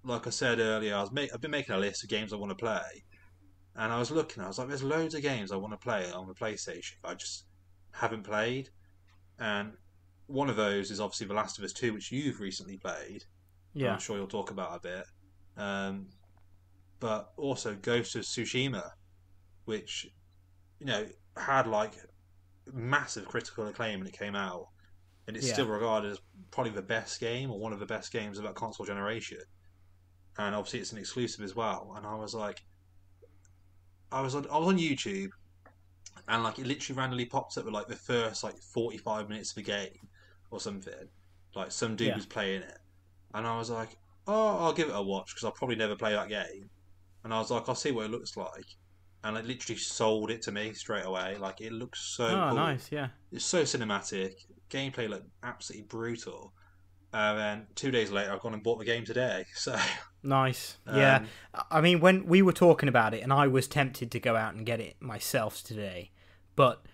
like I said earlier, I've been making a list of games I want to play, and I was looking. I was like, "There's loads of games I want to play on the PlayStation I just haven't played," and one of those is obviously The Last of Us 2, which you've recently played. Yeah, I'm sure you'll talk about a bit. But also Ghost of Tsushima, which had like massive critical acclaim when it came out, and it's still regarded as probably the best game or one of the best games of that console generation. And obviously it's an exclusive as well. And I was like, I was on YouTube, and like it literally randomly pops up with like the first like 45 minutes of the game or something. Like some dude was playing it, and I was like, oh, I'll give it a watch because I'll probably never play that game. And I was like, I'll see what it looks like. and it literally sold it to me straight away. Like, it looks so cool. Nice, yeah. It's so cinematic. Gameplay looked absolutely brutal. And then 2 days later, I've gone and bought the game today. So nice, yeah. I mean, when we were talking about it, and I was tempted to go out and get it myself today, but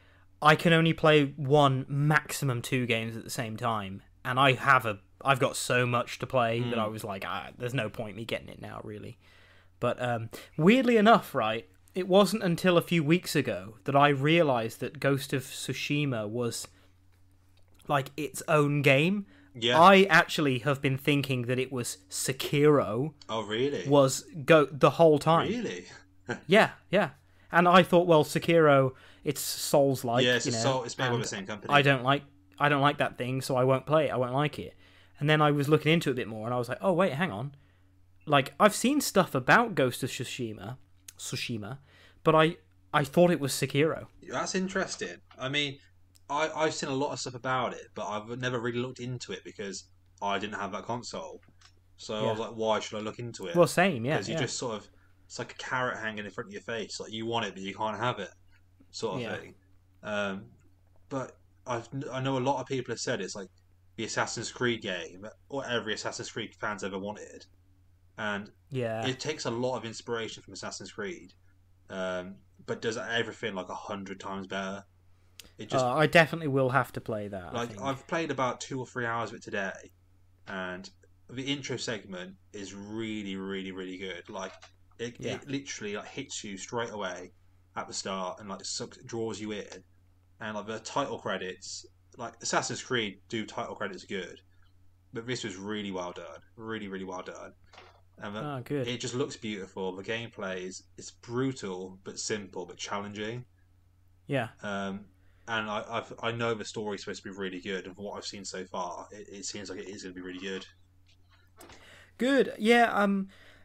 I can only play one, maximum 2 games at the same time, and I've got so much to play that I was like, there's no point me getting it now, really. But weirdly enough, right, it wasn't until a few weeks ago that I realised that Ghost of Tsushima was like its own game. Yeah. I actually have been thinking that it was Sekiro. Oh, really? Was the whole time. Really? Yeah. And I thought, well, Sekiro, it's Souls-like. Yeah, it's made by the same company. I don't like that thing, so I won't play it. I won't like it. And then I was looking into it a bit more, and I was like, oh wait, hang on. Like, I've seen stuff about Ghost of Tsushima, but I thought it was Sekiro. That's interesting. I mean, I've seen a lot of stuff about it, but I've never really looked into it because I didn't have that console. So I was like, why should I look into it? Well, same, yeah. Because you just sort of, it's like a carrot hanging in front of your face. Like, you want it, but you can't have it, sort of thing. But I know a lot of people have said it's like the Assassin's Creed game, or every Assassin's Creed fan's ever wanted. And it takes a lot of inspiration from Assassin's Creed, but does everything like 100 times better. It just, I definitely will have to play that. Like, I've played about 2 or 3 hours of it today, and the intro segment is really, really, really good. Like, it literally like hits you straight away at the start and like draws you in, and like the title credits, like Assassin's Creed do title credits good, but this was really well done, really, really well done. And good. It just looks beautiful. The gameplay is brutal but simple but challenging. Yeah. And I know the story's supposed to be really good, and from what I've seen so far, it seems like it is going to be really good. Good, yeah.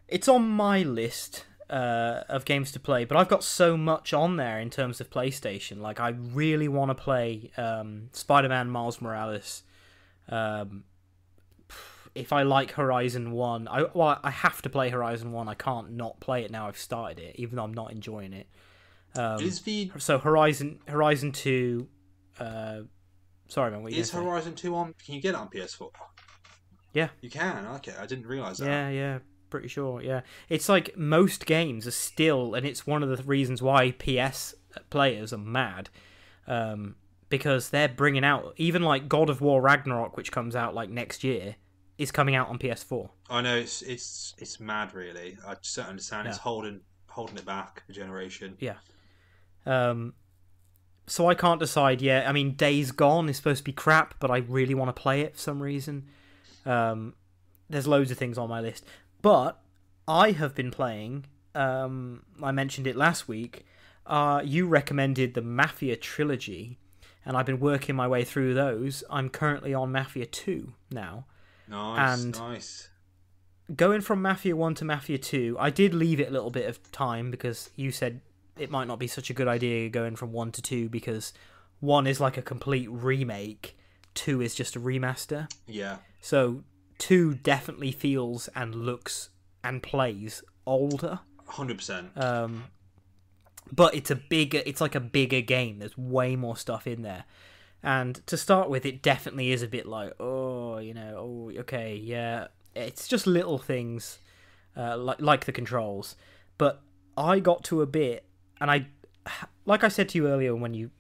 It's on my list of games to play, but I've got so much on there in terms of PlayStation. Like, I really want to play Spider-Man Miles Morales. If I like Horizon 1, I have to play Horizon 1. I can't not play it now I've started it, even though I'm not enjoying it. So Horizon 2. Sorry, man. What is Horizon 2 on? Can you get it on PS4? Yeah, you can. Okay, I didn't realise that. Yeah, pretty sure. Yeah, it's like most games are still, and it's one of the reasons why PS players are mad, because they're bringing out even like God of War Ragnarok, which comes out like next year, is coming out on PS4. I know it's mad, really. I just don't understand. Yeah. It's holding it back a generation. Yeah. So I can't decide yet. I mean, Days Gone is supposed to be crap, but I really want to play it for some reason. There's loads of things on my list. But I have been playing, I mentioned it last week, you recommended the Mafia Trilogy, and I've been working my way through those. I'm currently on Mafia 2 now. Nice. Going from Mafia 1 to Mafia 2, I did leave it a little bit of time because you said it might not be such a good idea going from 1 to 2 because 1 is like a complete remake, 2 is just a remaster. Yeah. So 2 definitely feels and looks and plays older. 100%. But it's like a bigger game. There's way more stuff in there. And to start with, it definitely is a bit like, okay, yeah. It's just little things, like the controls. But I got to a bit, and like I said to you earlier when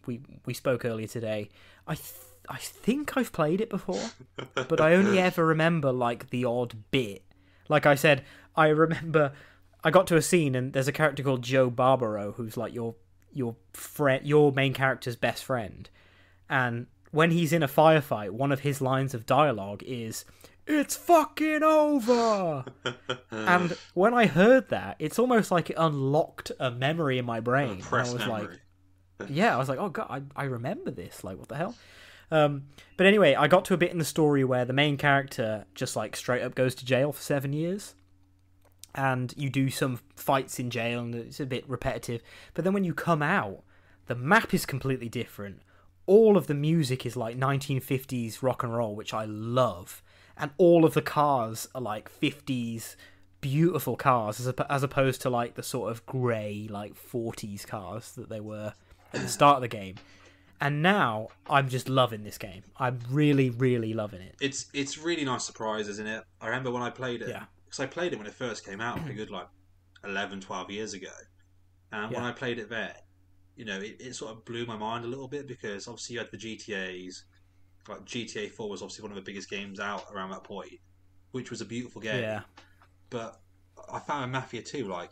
we spoke earlier today, I think I've played it before, but I only ever remember like the odd bit. Like I said, I remember I got to a scene and there's a character called Joe Barbaro who's like your friend, your main character's best friend, and when he's in a firefight, one of his lines of dialogue is, "It's fucking over!" And when I heard that, it's almost like it unlocked a memory in my brain. And I was like, yeah, I was like, oh god, I remember this. Like, what the hell? But anyway, I got to a bit in the story where the main character just like straight up goes to jail for 7 years. And you do some fights in jail, and it's a bit repetitive. But then when you come out, the map is completely different. All of the music is like 1950s rock and roll, which I love. And all of the cars are like 50s beautiful cars as opposed to like the sort of grey like 40s cars that they were at the start of the game. And now I'm just loving this game. I'm really, really loving it. It's really nice surprise, isn't it? I remember when I played it, because I played it when it first came out, a good like 11, 12 years ago. And when I played it then, you know, it sort of blew my mind a little bit, because obviously you had the GTAs. Like GTA 4 was obviously one of the biggest games out around that point, which was a beautiful game. Yeah. But I found Mafia 2, like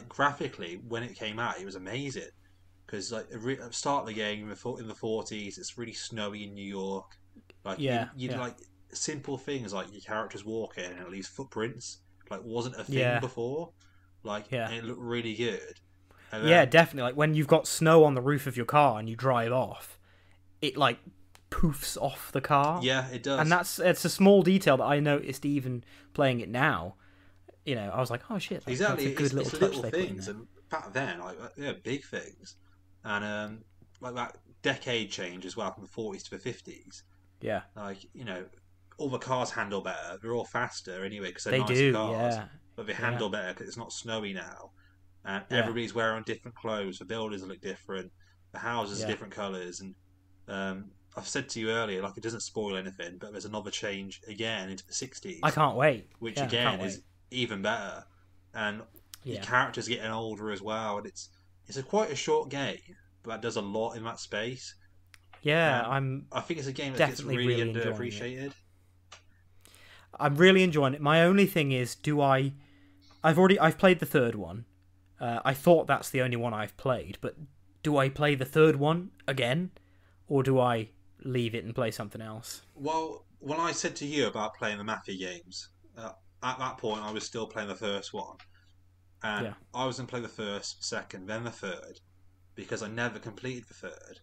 graphically, when it came out, it was amazing. Because like at the start of the game in the 40s, it's really snowy in New York. Like you like simple things like your characters walking and at least footprints like wasn't a thing before. Like and it looked really good. And then, definitely. Like when you've got snow on the roof of your car and you drive off, it like poofs off the car. Yeah, it does. And it's a small detail that I noticed even playing it now. You know, I was like, oh shit, exactly. That's a good it's little touch little they things, and back then, like big things. And like that decade change as well, from the 40s to the 50s. Yeah. Like, you know, all the cars handle better. They're all faster anyway because they're they nicer do, cars. Yeah. But they handle better because it's not snowy now. And everybody's wearing different clothes. The buildings look different. The houses are different colours. And I've said to you earlier, like, it doesn't spoil anything, but there's another change again into the 60s. I can't wait. Which again is even better. And your characters getting older as well. And it's quite a short game, but that does a lot in that space. Yeah, I think it's a game that gets really underappreciated. I'm really enjoying it. My only thing is, I've played the third one. I thought that's the only one I've played, but do I play the third one again, or do I leave it and play something else? Well, when I said to you about playing the Mafia games, at that point I was still playing the first one. And I was going to play the first, second, then the third, because I never completed the third.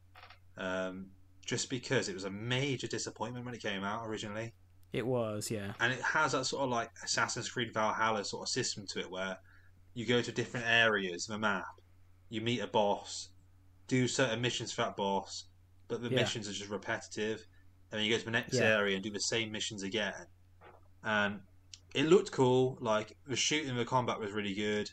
Just because it was a major disappointment when it came out originally. It was, yeah. And it has that sort of like Assassin's Creed Valhalla sort of system to it, where you go to different areas of the map, you meet a boss, do certain missions for that boss, but the missions are just repetitive, and then you go to the next area and do the same missions again. And it looked cool, like the shooting, the combat was really good,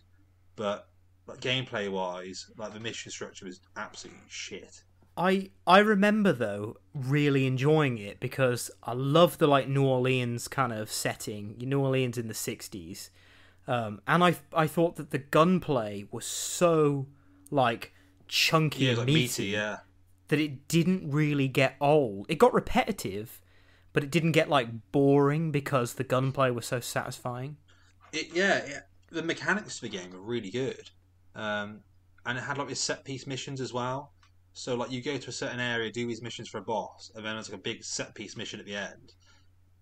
but like gameplay wise, like the mission structure was absolutely shit. I remember though really enjoying it because I love the like New Orleans kind of setting, New Orleans in the 60s, and I thought that the gunplay was so like chunky and like meaty, that it didn't really get old. It got repetitive, but it didn't get like boring because the gunplay was so satisfying. The mechanics of the game were really good, and it had like these set piece missions as well. So like you go to a certain area, do these missions for a boss, and then there's like a big set piece mission at the end.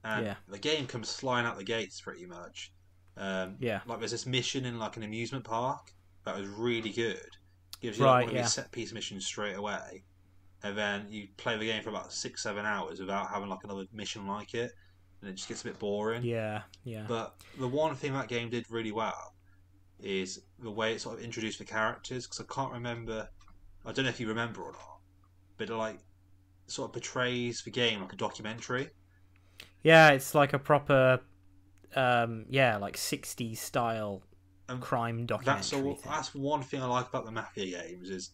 And the game comes flying out the gates pretty much. Like there's this mission in like an amusement park that was really good. Gives you like one of these set piece missions straight away. And then you play the game for about 6-7 hours without having like another mission like it, and it just gets a bit boring. Yeah. But the one thing that game did really well is the way it sort of introduced the characters, because I can't remember. I don't know if you remember or not, but it like sort of portrays the game like a documentary. Yeah, it's like a proper, like 60s style crime documentary. That's one thing I like about the Mafia games is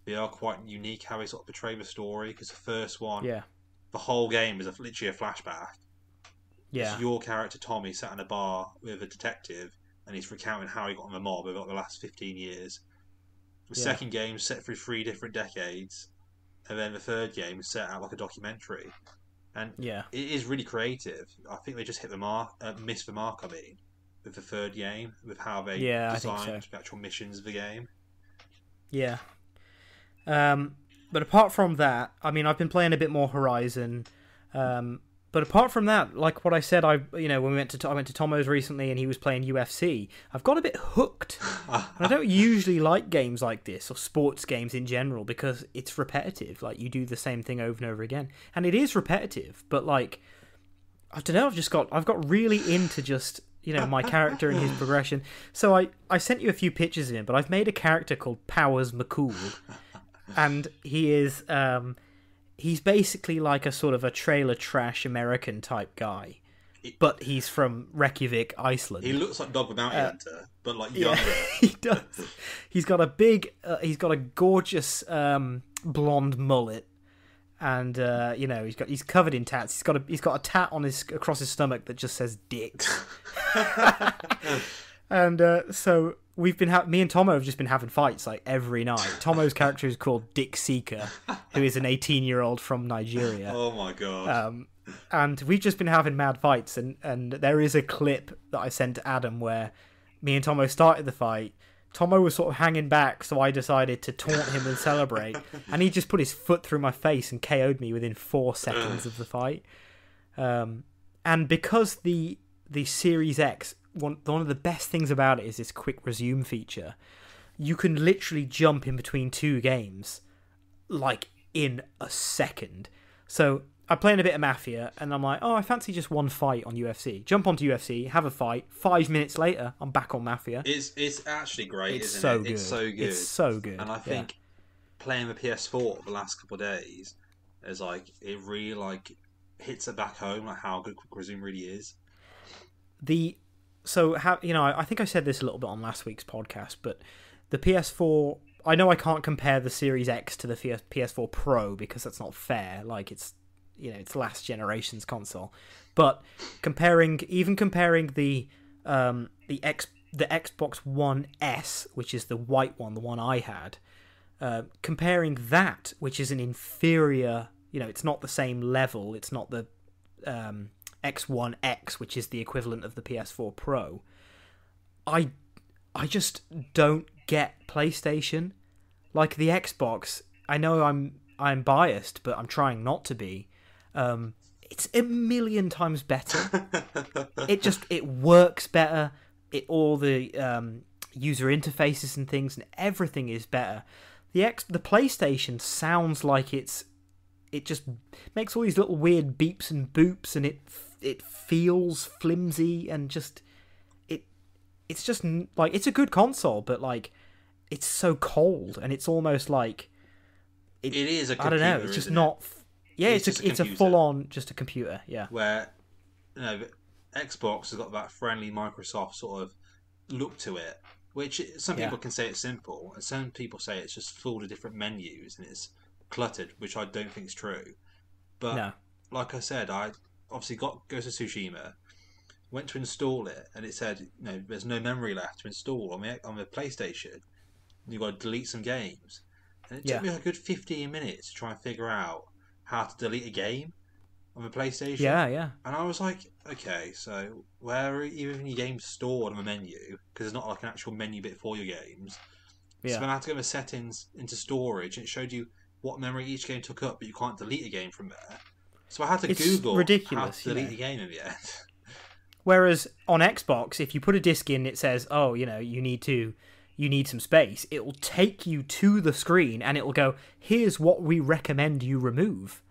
they are quite unique how they sort of portray the story. Because the first one, the whole game is literally a flashback. Yeah, it's your character Tommy sat in a bar with a detective, and he's recounting how he got on the mob over like the last 15 years. The second game is set through 3 different decades, and then the third game is set out like a documentary. And it is really creative. I think they just hit the mark, missed the mark. I mean, with the third game, with how they designed the actual missions of the game. Yeah. But apart from that, I mean, I've been playing a bit more Horizon. But apart from that, like what I said, I went to Tomo's recently, and he was playing UFC. I've got a bit hooked. And I don't usually like games like this or sports games in general because it's repetitive. Like you do the same thing over and over again, and it is repetitive. But like, I don't know. I've got really into just my character and his progression. So I sent you a few pictures of him, but I've made a character called Powers McCool, and he is. He's basically like a sort of a trailer trash American type guy. but he's from Reykjavik, Iceland. He looks like Dog the Bounty Hunter, but like younger. Yeah, he does. He's got a gorgeous blonde mullet, and he's covered in tats. He's got a tat across his stomach that just says "Dick." And so me and Tomo have just been having fights like every night. Tomo's character is called Dick Seeker, who is an 18-year-old from Nigeria. Oh my god. And we've just been having mad fights, and there is a clip that I sent to Adam where me and Tomo started the fight. Tomo was sort of hanging back, so I decided to taunt him and celebrate, and he just put his foot through my face and KO'd me within 4 seconds of the fight. And because the Series X, one of the best things about it is this quick resume feature. You can literally jump in between 2 games, like, in a second. So I'm playing a bit of Mafia, and I'm like, I fancy just one fight on UFC. Jump onto UFC, have a fight. 5 minutes later, I'm back on Mafia. It's actually great, it's isn't so it? Good. It's so good. It's so good. And I think playing the PS4 the last couple of days is like, it really like hits it back home, like how good Quick Resume really is. I think I said this a little bit on last week's podcast, but the PS4, I know I can't compare the Series X to the PS4 Pro because that's not fair. Like, it's last generation's console. But comparing the Xbox One S, which is the white one, the one I had, comparing that, which is an inferior, it's not the same level, it's not the X1 X, which is the equivalent of the PS4 Pro. I just don't get PlayStation. Like the Xbox, I know I'm biased, but I'm trying not to be. It's a million times better. It works better. All the user interfaces and things and everything is better. The PlayStation sounds like it just makes all these little weird beeps and boops, and it feels flimsy, and it's just like, it's a good console, but like it's so cold, and it's almost like it is a computer, I don't know, it's just not. Yeah, it's a full on just a computer. Yeah, where Xbox has got that friendly Microsoft sort of look to it, which some people can say it's simple, and some people say it's just full of different menus and it's cluttered, which I don't think is true. But like I said, I obviously goes to Tsushima, went to install it, and it said there's no memory left to install on the PlayStation. You've got to delete some games, and it took me a good 15 minutes to try and figure out how to delete a game on the PlayStation. Yeah. And I was like, okay, so where are even your games stored on the menu? Because there's not like an actual menu bit for your games. Yeah. So then I had to go to settings into storage, and it showed you what memory each game took up, but you can't delete a game from there. So I had to Google how to delete a game in the end. Whereas on Xbox, if you put a disc in, it says, you need some space. It will take you to the screen, and it will go, here's what we recommend you remove.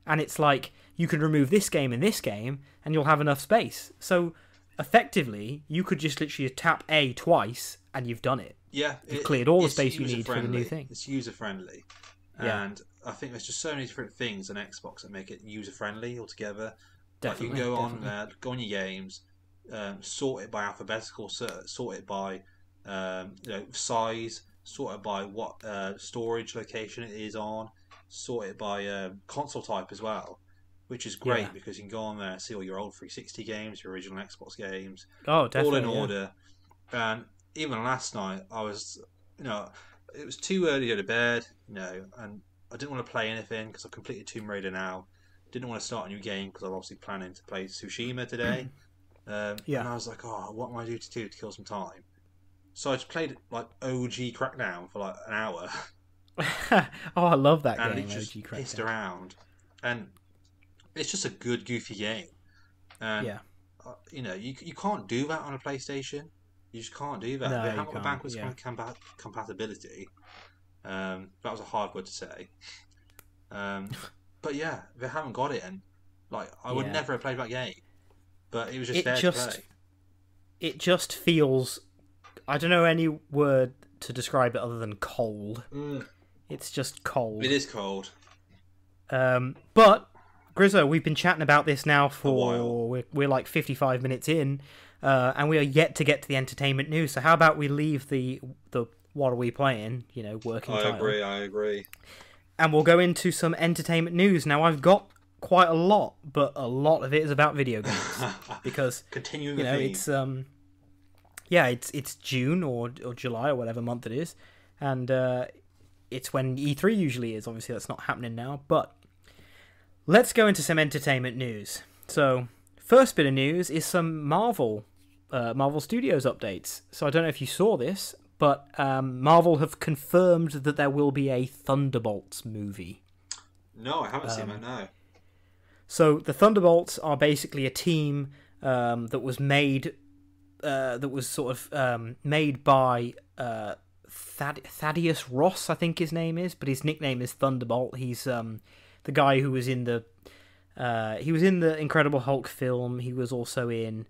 And it's like, you can remove this game and this game, and you'll have enough space. So effectively, you could just literally tap A twice, and you've done it. Yeah. You've cleared all the space you need for the new thing. It's user-friendly. Yeah. And I think there's just so many different things on Xbox that make it user-friendly altogether. Definitely. Like you can go on there, go on your games, sort it by alphabetical, sort it by size, sort it by what storage location it is on, sort it by console type as well, which is great because you can go on there and see all your old 360 games, your original Xbox games, all in order. And even last night, I was, it was too early to go to bed, and I didn't want to play anything because I've completed Tomb Raider now. Didn't want to start a new game because I'm obviously planning to play Tsushima today. And I was like, what am I do to kill some time? So I just played like OG Crackdown for like an hour. I love that game. And it just pissed around. And it's just a good, goofy game. And, you can't do that on a PlayStation. You just can't do that. No, they haven't got backwards compatibility. That was a hard word to say. But yeah, they haven't got it, and like I would never have played that game. But it was just there to play. It just feels, I don't know any word to describe it other than cold. It's just cold. It is cold. But Grizzo, we've been chatting about this now a while. we're like 55 minutes in, and we are yet to get to the entertainment news. So how about we leave the what are we playing, working title. I agree. And we'll go into some entertainment news. Now, I've got quite a lot, but a lot of it is about video games. Because, continuing the theme. it's June or July or whatever month it is. And it's when E3 usually is. Obviously, that's not happening now. But let's go into some entertainment news. So, first bit of news is some Marvel Studios updates. So, I don't know if you saw this, but Marvel have confirmed that there will be a Thunderbolts movie. No, I haven't seen that, no. So the Thunderbolts are basically a team that was made, made by Thaddeus Ross, I think his name is, but his nickname is Thunderbolt. He's the guy who was in the Incredible Hulk film. He was also in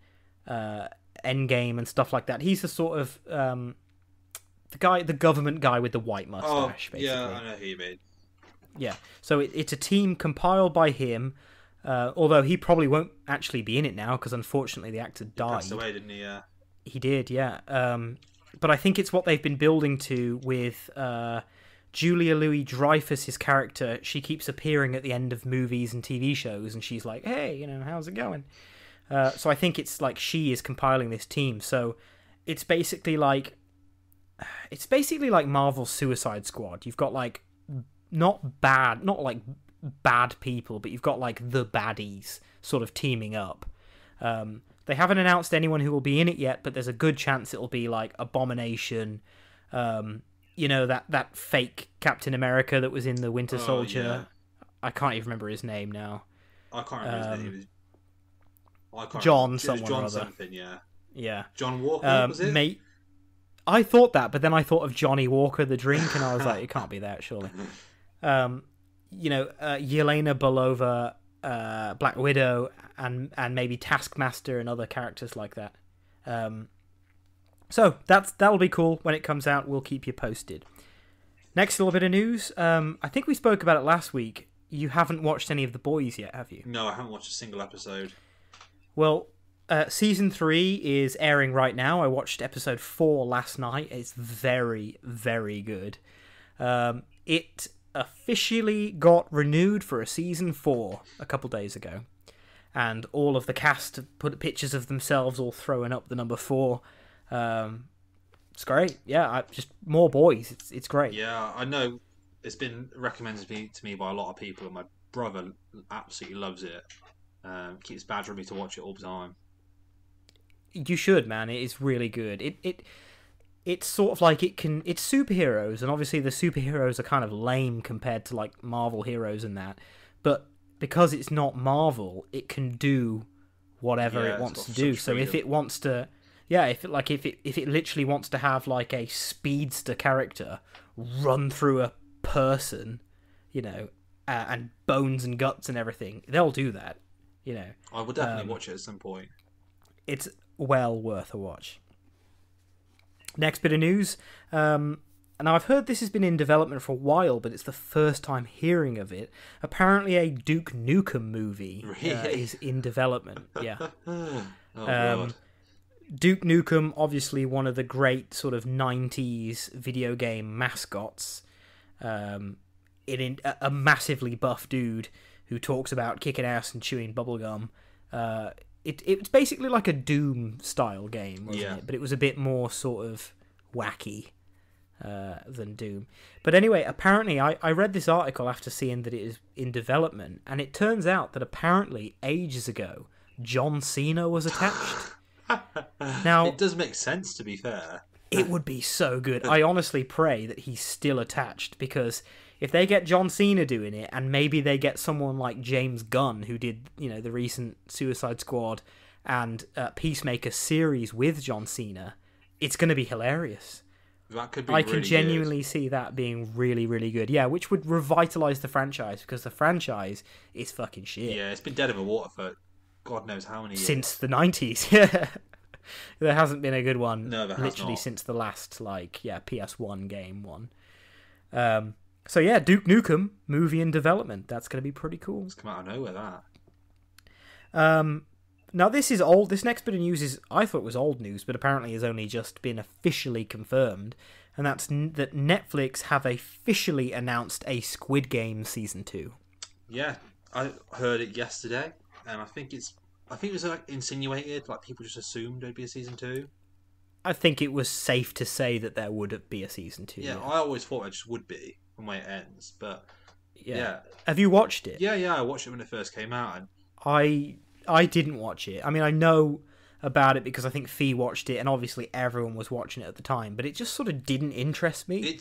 Endgame and stuff like that. He's the sort of the government guy with the white mustache, basically. Yeah, I know who you mean. Yeah, so it's a team compiled by him, although he probably won't actually be in it now, because unfortunately the actor died. He passed away, didn't he? Yeah. He did, yeah. But I think it's what they've been building to with Julia Louis-Dreyfus's character. She keeps appearing at the end of movies and TV shows, and she's like, hey, how's it going? So I think it's like she is compiling this team, so it's basically like Marvel's Suicide Squad. You've got like not like bad people, but you've got like the baddies sort of teaming up. They haven't announced anyone who will be in it yet, but there's a good chance it'll be like Abomination, that fake Captain America that was in the Winter Soldier. Yeah. I can't even remember his name now. I can't remember his name. John someone John or other. Something, yeah. Yeah. John Walker, was it? I thought that, but then I thought of Johnny Walker the drink, and I was like, it can't be that, surely. Yelena Belova, Black Widow, and maybe Taskmaster and other characters like that. So that'll be cool when it comes out. We'll keep you posted. Next little bit of news. I think we spoke about it last week. You haven't watched any of The Boys yet, have you? No, I haven't watched a single episode. Well, Season 3 is airing right now. I watched episode 4 last night. It's very, very good. It officially got renewed for a Season 4 a couple days ago. And all of the cast put pictures of themselves all throwing up the number 4. It's great. Yeah, just more boys. It's great. Yeah, I know it's been recommended to me by a lot of people, and my brother absolutely loves it. Keeps badgering me to watch it all the time. You should, man. It is really good. It's sort of like it's superheroes, and obviously the superheroes are kind of lame compared to like Marvel heroes and that. But because it's not Marvel, it can do whatever it wants to do. So if it wants to, if it literally wants to have like a speedster character run through a person, and bones and guts and everything, they'll do that. I will definitely watch it at some point. It's well worth a watch. Next bit of news. And I've heard this has been in development for a while, but it's the first time hearing of it. Apparently a Duke Nukem movie is in development. Yeah. God. Duke Nukem, obviously one of the great sort of 90s video game mascots. A massively buff dude who talks about kicking ass and chewing bubblegum. It's basically like a Doom-style game, wasn't it? But it was a bit more sort of wacky than Doom. But anyway, apparently, I read this article after seeing that it is in development, and it turns out that apparently, ages ago, John Cena was attached. Now, it does make sense, to be fair. It would be so good. I honestly pray that he's still attached, because if they get John Cena doing it, and maybe they get someone like James Gunn, who did, the recent Suicide Squad and Peacemaker series with John Cena, it's going to be hilarious. That could be I can genuinely see that being really, really good. Yeah, which would revitalize the franchise, because the franchise is fucking shit. Yeah, it's been dead in the water for God knows how many years. Since the 90s, yeah. There hasn't been a good one, no, there has literally not. Since the last, PS1 game one. So yeah, Duke Nukem movie in development. That's going to be pretty cool. It's come out of nowhere, that. Now this is old. This next bit of news is, I thought it was old news, but apparently has only just been officially confirmed, and that's that Netflix have officially announced a Squid Game season 2. Yeah, I heard it yesterday, and I think it was like insinuated, like people just assumed there'd be a season 2. I think it was safe to say that there would be a season 2. Yeah, I always thought it just would be when it ends, but yeah. Have you watched it? Yeah, I watched it when it first came out. And I didn't watch it. I mean, I know about it because I think Fee watched it, and obviously everyone was watching it at the time, but it just sort of didn't interest me.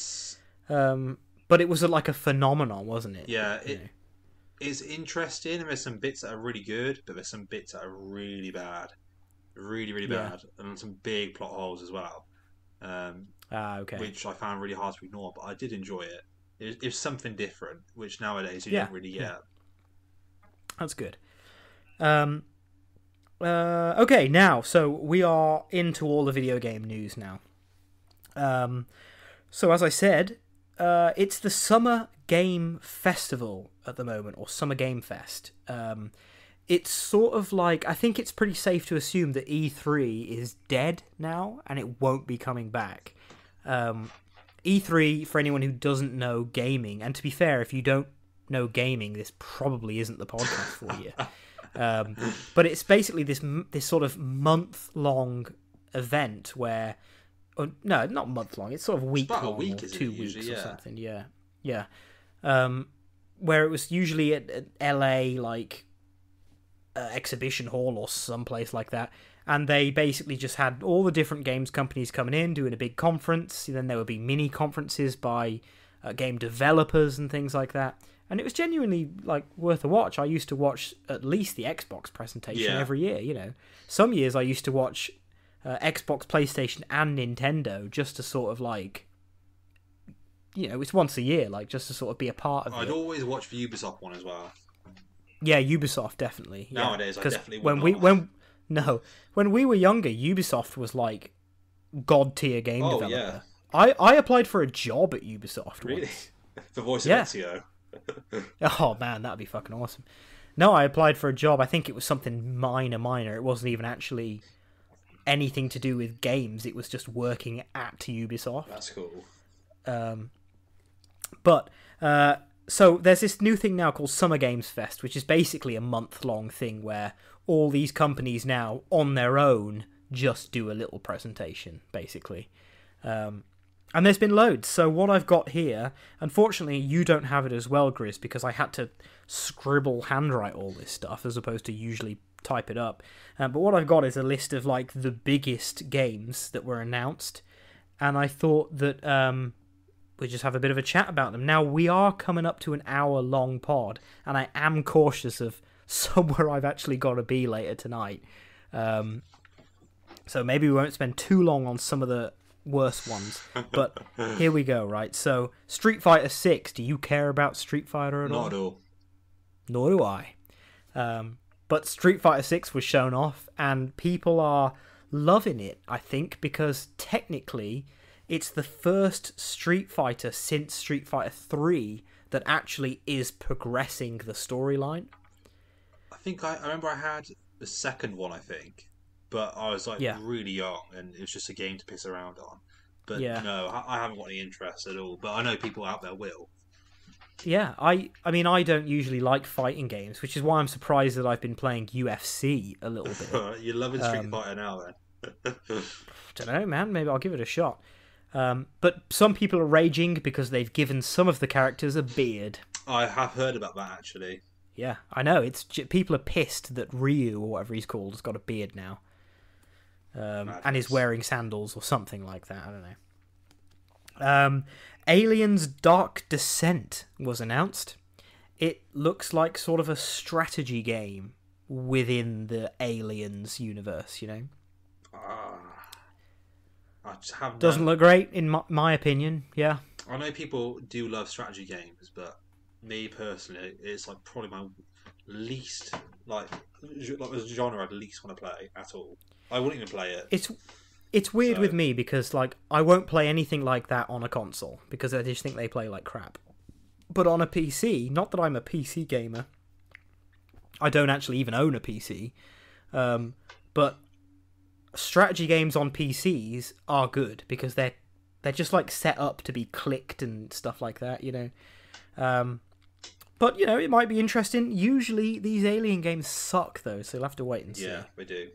But it was like a phenomenon, wasn't it? Yeah, it's interesting, and there's some bits that are really good, but there's some bits that are really bad. Really, really bad. And some big plot holes as well. Okay. Which I found really hard to ignore, but I did enjoy it. It was something different, which nowadays you don't really get. Yeah. That's good. Okay, now, so we are into all the video game news now. So as I said, it's the Summer Game Festival at the moment, or Summer Game Fest. It's sort of like, I think it's pretty safe to assume that E3 is dead now, and it won't be coming back. E3, for anyone who doesn't know gaming, and to be fair, if you don't know gaming, this probably isn't the podcast for you. But it's basically this sort of month-long event where... no, not month-long. It's sort of week-long, or 2 weeks usually, or something. Yeah. Where it was usually at LA, like, exhibition hall or someplace like that. And they basically just had all the different games companies coming in, doing a big conference. Then there would be mini conferences by game developers and things like that. And it was genuinely like worth a watch. I used to watch at least the Xbox presentation every year, you know. Some years I used to watch Xbox, PlayStation, and Nintendo just to sort of like, you know, it's once a year, like just to sort of be a part of it. I'd always watch the Ubisoft one as well. Yeah, Ubisoft, definitely. Nowadays, I definitely when we were younger, Ubisoft was like god tier game developer. Yeah. I applied for a job at Ubisoft. Really? Once. The voice of Ezio. Oh man, that'd be fucking awesome. No, I applied for a job. I think it was something minor. It wasn't even actually anything to do with games. It was just working at Ubisoft. That's cool. So there's this new thing now called Summer Games Fest, which is basically a month-long thing where all these companies now, on their own, just do a little presentation, basically. And there's been loads. So what I've got here, unfortunately, you don't have it as well, Grizz, because I had to scribble handwrite all this stuff as opposed to usually type it up. But what I've got is a list of like the biggest games that were announced, and I thought that we just have a bit of a chat about them. Now, we are coming up to an hour-long pod, and I am cautious of somewhere I've actually got to be later tonight. So maybe we won't spend too long on some of the worst ones. But here we go, right? So, Street Fighter 6. Do you care about Street Fighter at all? Not at all. Nor do I. But Street Fighter 6 was shown off, and people are loving it, I think, because technically it's the first Street Fighter since Street Fighter 3 that actually is progressing the storyline. I think I remember I had the second one, I think, but I was like really young, and it was just a game to piss around on. But no, I haven't got any interest at all. But I know people out there will. Yeah, I mean, I don't usually like fighting games, which is why I'm surprised that I've been playing UFC a little bit. You're loving Street Fighter now, then? Don't know, man. Maybe I'll give it a shot. But some people are raging because they've given some of the characters a beard. I have heard about that, actually. Yeah, I know. It's people are pissed that Ryu, or whatever he's called, has got a beard now. And is wearing sandals or something like that. I don't know. Aliens Dark Descent was announced. It looks like sort of a strategy game within the Aliens universe, you know? I just have Doesn't look great, in my opinion, yeah. I know people do love strategy games, but me personally, it's like probably my least, like the genre I'd least want to play at all. I wouldn't even play it. It's weird with me because like I won't play anything like that on a console because I just think they play like crap. but on a PC. Not that I'm a PC gamer. I don't actually even own a PC. But strategy games on PCs are good because they're just like set up to be clicked and stuff like that, you know. But you know, it might be interesting. Usually these Alien games suck though, so you'll have to wait and see. Yeah, we do.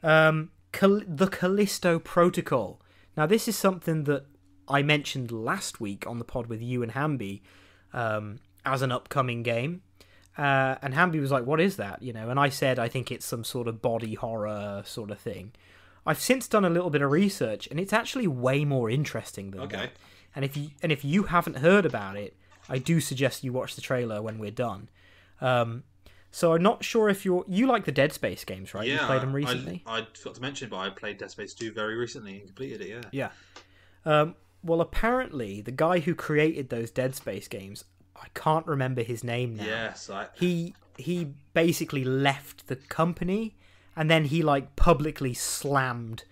The Callisto Protocol. Now this is something that I mentioned last week on the pod with you and Hamby as an upcoming game. And Hamby was like, what is that? You know, and I said, I think it's some sort of body horror sort of thing. I've since done a little bit of research, and it's actually way more interesting than that. And if you haven't heard about it, I do suggest you watch the trailer when we're done. So I'm not sure if you like the Dead Space games, right? Yeah, you played them recently. I forgot to mention, but I played Dead Space 2 very recently and completed it. Yeah. Yeah. Well, apparently the guy who created those Dead Space games, I can't remember his name now. Yes, he basically left the company, and then he like publicly slammed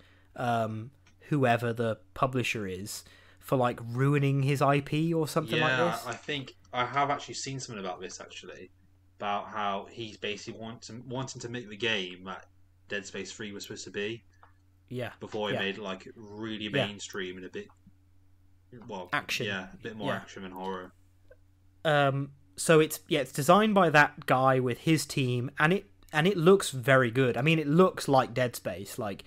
whoever the publisher is for like ruining his IP or something like this. I think I have actually seen something about this about how he's basically wanting to make the game that Dead Space 3 was supposed to be. Yeah. Before he made it like really mainstream and a bit action. Yeah, a bit more action and horror. So it's designed by that guy with his team, and it looks very good. I mean, it looks like Dead Space, like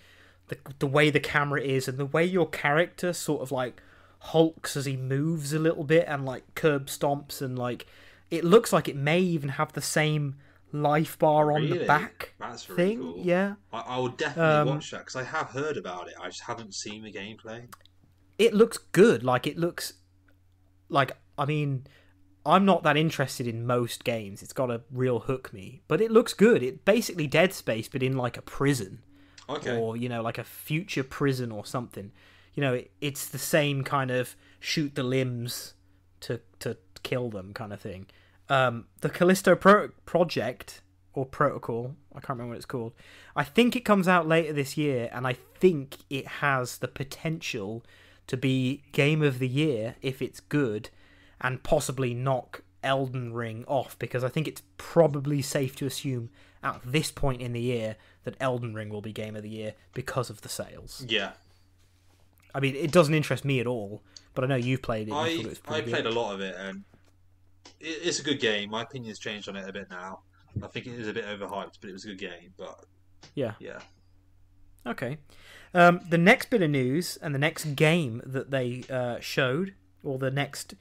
the way the camera is and the way your character sort of like hulks as he moves a little bit and like curb stomps, and like it looks like it may even have the same life bar on the back. That's really thing. Cool. Yeah, I will definitely watch that because I have heard about it. I just haven't seen the gameplay. It looks good. Like it looks like, I mean, I'm not that interested in most games. It's got to real hook me, but it looks good. It basically Dead Space, but in like a prison, or you know, like a future prison or something. You know, it's the same kind of shoot the limbs to kill them kind of thing. The Callisto Project or Protocol, I can't remember what it's called. I think it comes out later this year, and I think it has the potential to be Game of the Year if it's good, and possibly knock Elden Ring off, because I think it's probably safe to assume at this point in the year that Elden Ring will be Game of the Year because of the sales. Yeah. I mean, it doesn't interest me at all, but I know you've played it. I played a lot of it, and it's a good game. My opinion's changed on it a bit now. I think it is a bit overhyped, but it was a good game. But yeah. Okay. The next bit of news and the next game that they showed, or the next...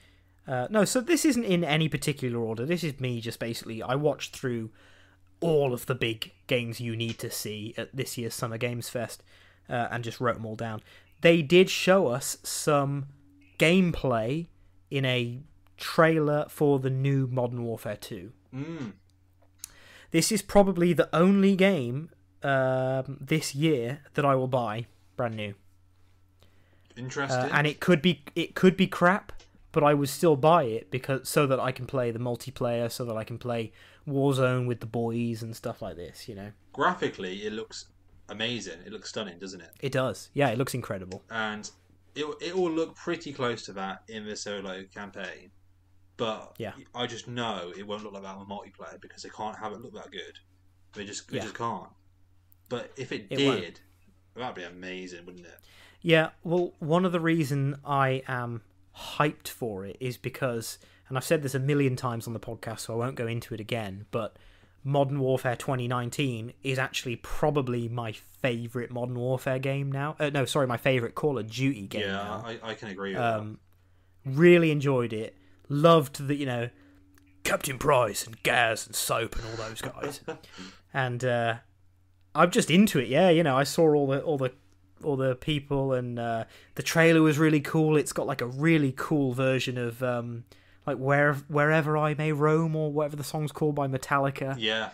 so this isn't in any particular order. This is me just basically... I watched through all of the big games you need to see at this year's Summer Games Fest and just wrote them all down. They did show us some gameplay in a trailer for the new Modern Warfare 2. This is probably the only game this year that I will buy brand new. Interesting. And it could be crap, but I would still buy it so that I can play the multiplayer, so that I can play Warzone with the boys and stuff like this, you know. Graphically, it looks amazing. It looks stunning, doesn't it? It does. Yeah, it looks incredible. And it will look pretty close to that in the solo campaign. But I just know it won't look like that on multiplayer because they can't have it look that good. They just can't. But if it did, that'd be amazing, wouldn't it? Yeah, well, one of the reasons I am hyped for it is because, and I've said this a million times on the podcast, so I won't go into it again, but Modern Warfare 2019 is actually probably my favourite Modern Warfare game now. My favourite Call of Duty game now. Yeah, I can agree with that. Really enjoyed it. Loved the, you know, Captain Price and Gaz and Soap and all those guys. And I'm just into it, yeah. You know, I saw all the people, and the trailer was really cool. It's got like a really cool version of like Wherever I May Roam, or whatever the song's called, by Metallica. Yeah.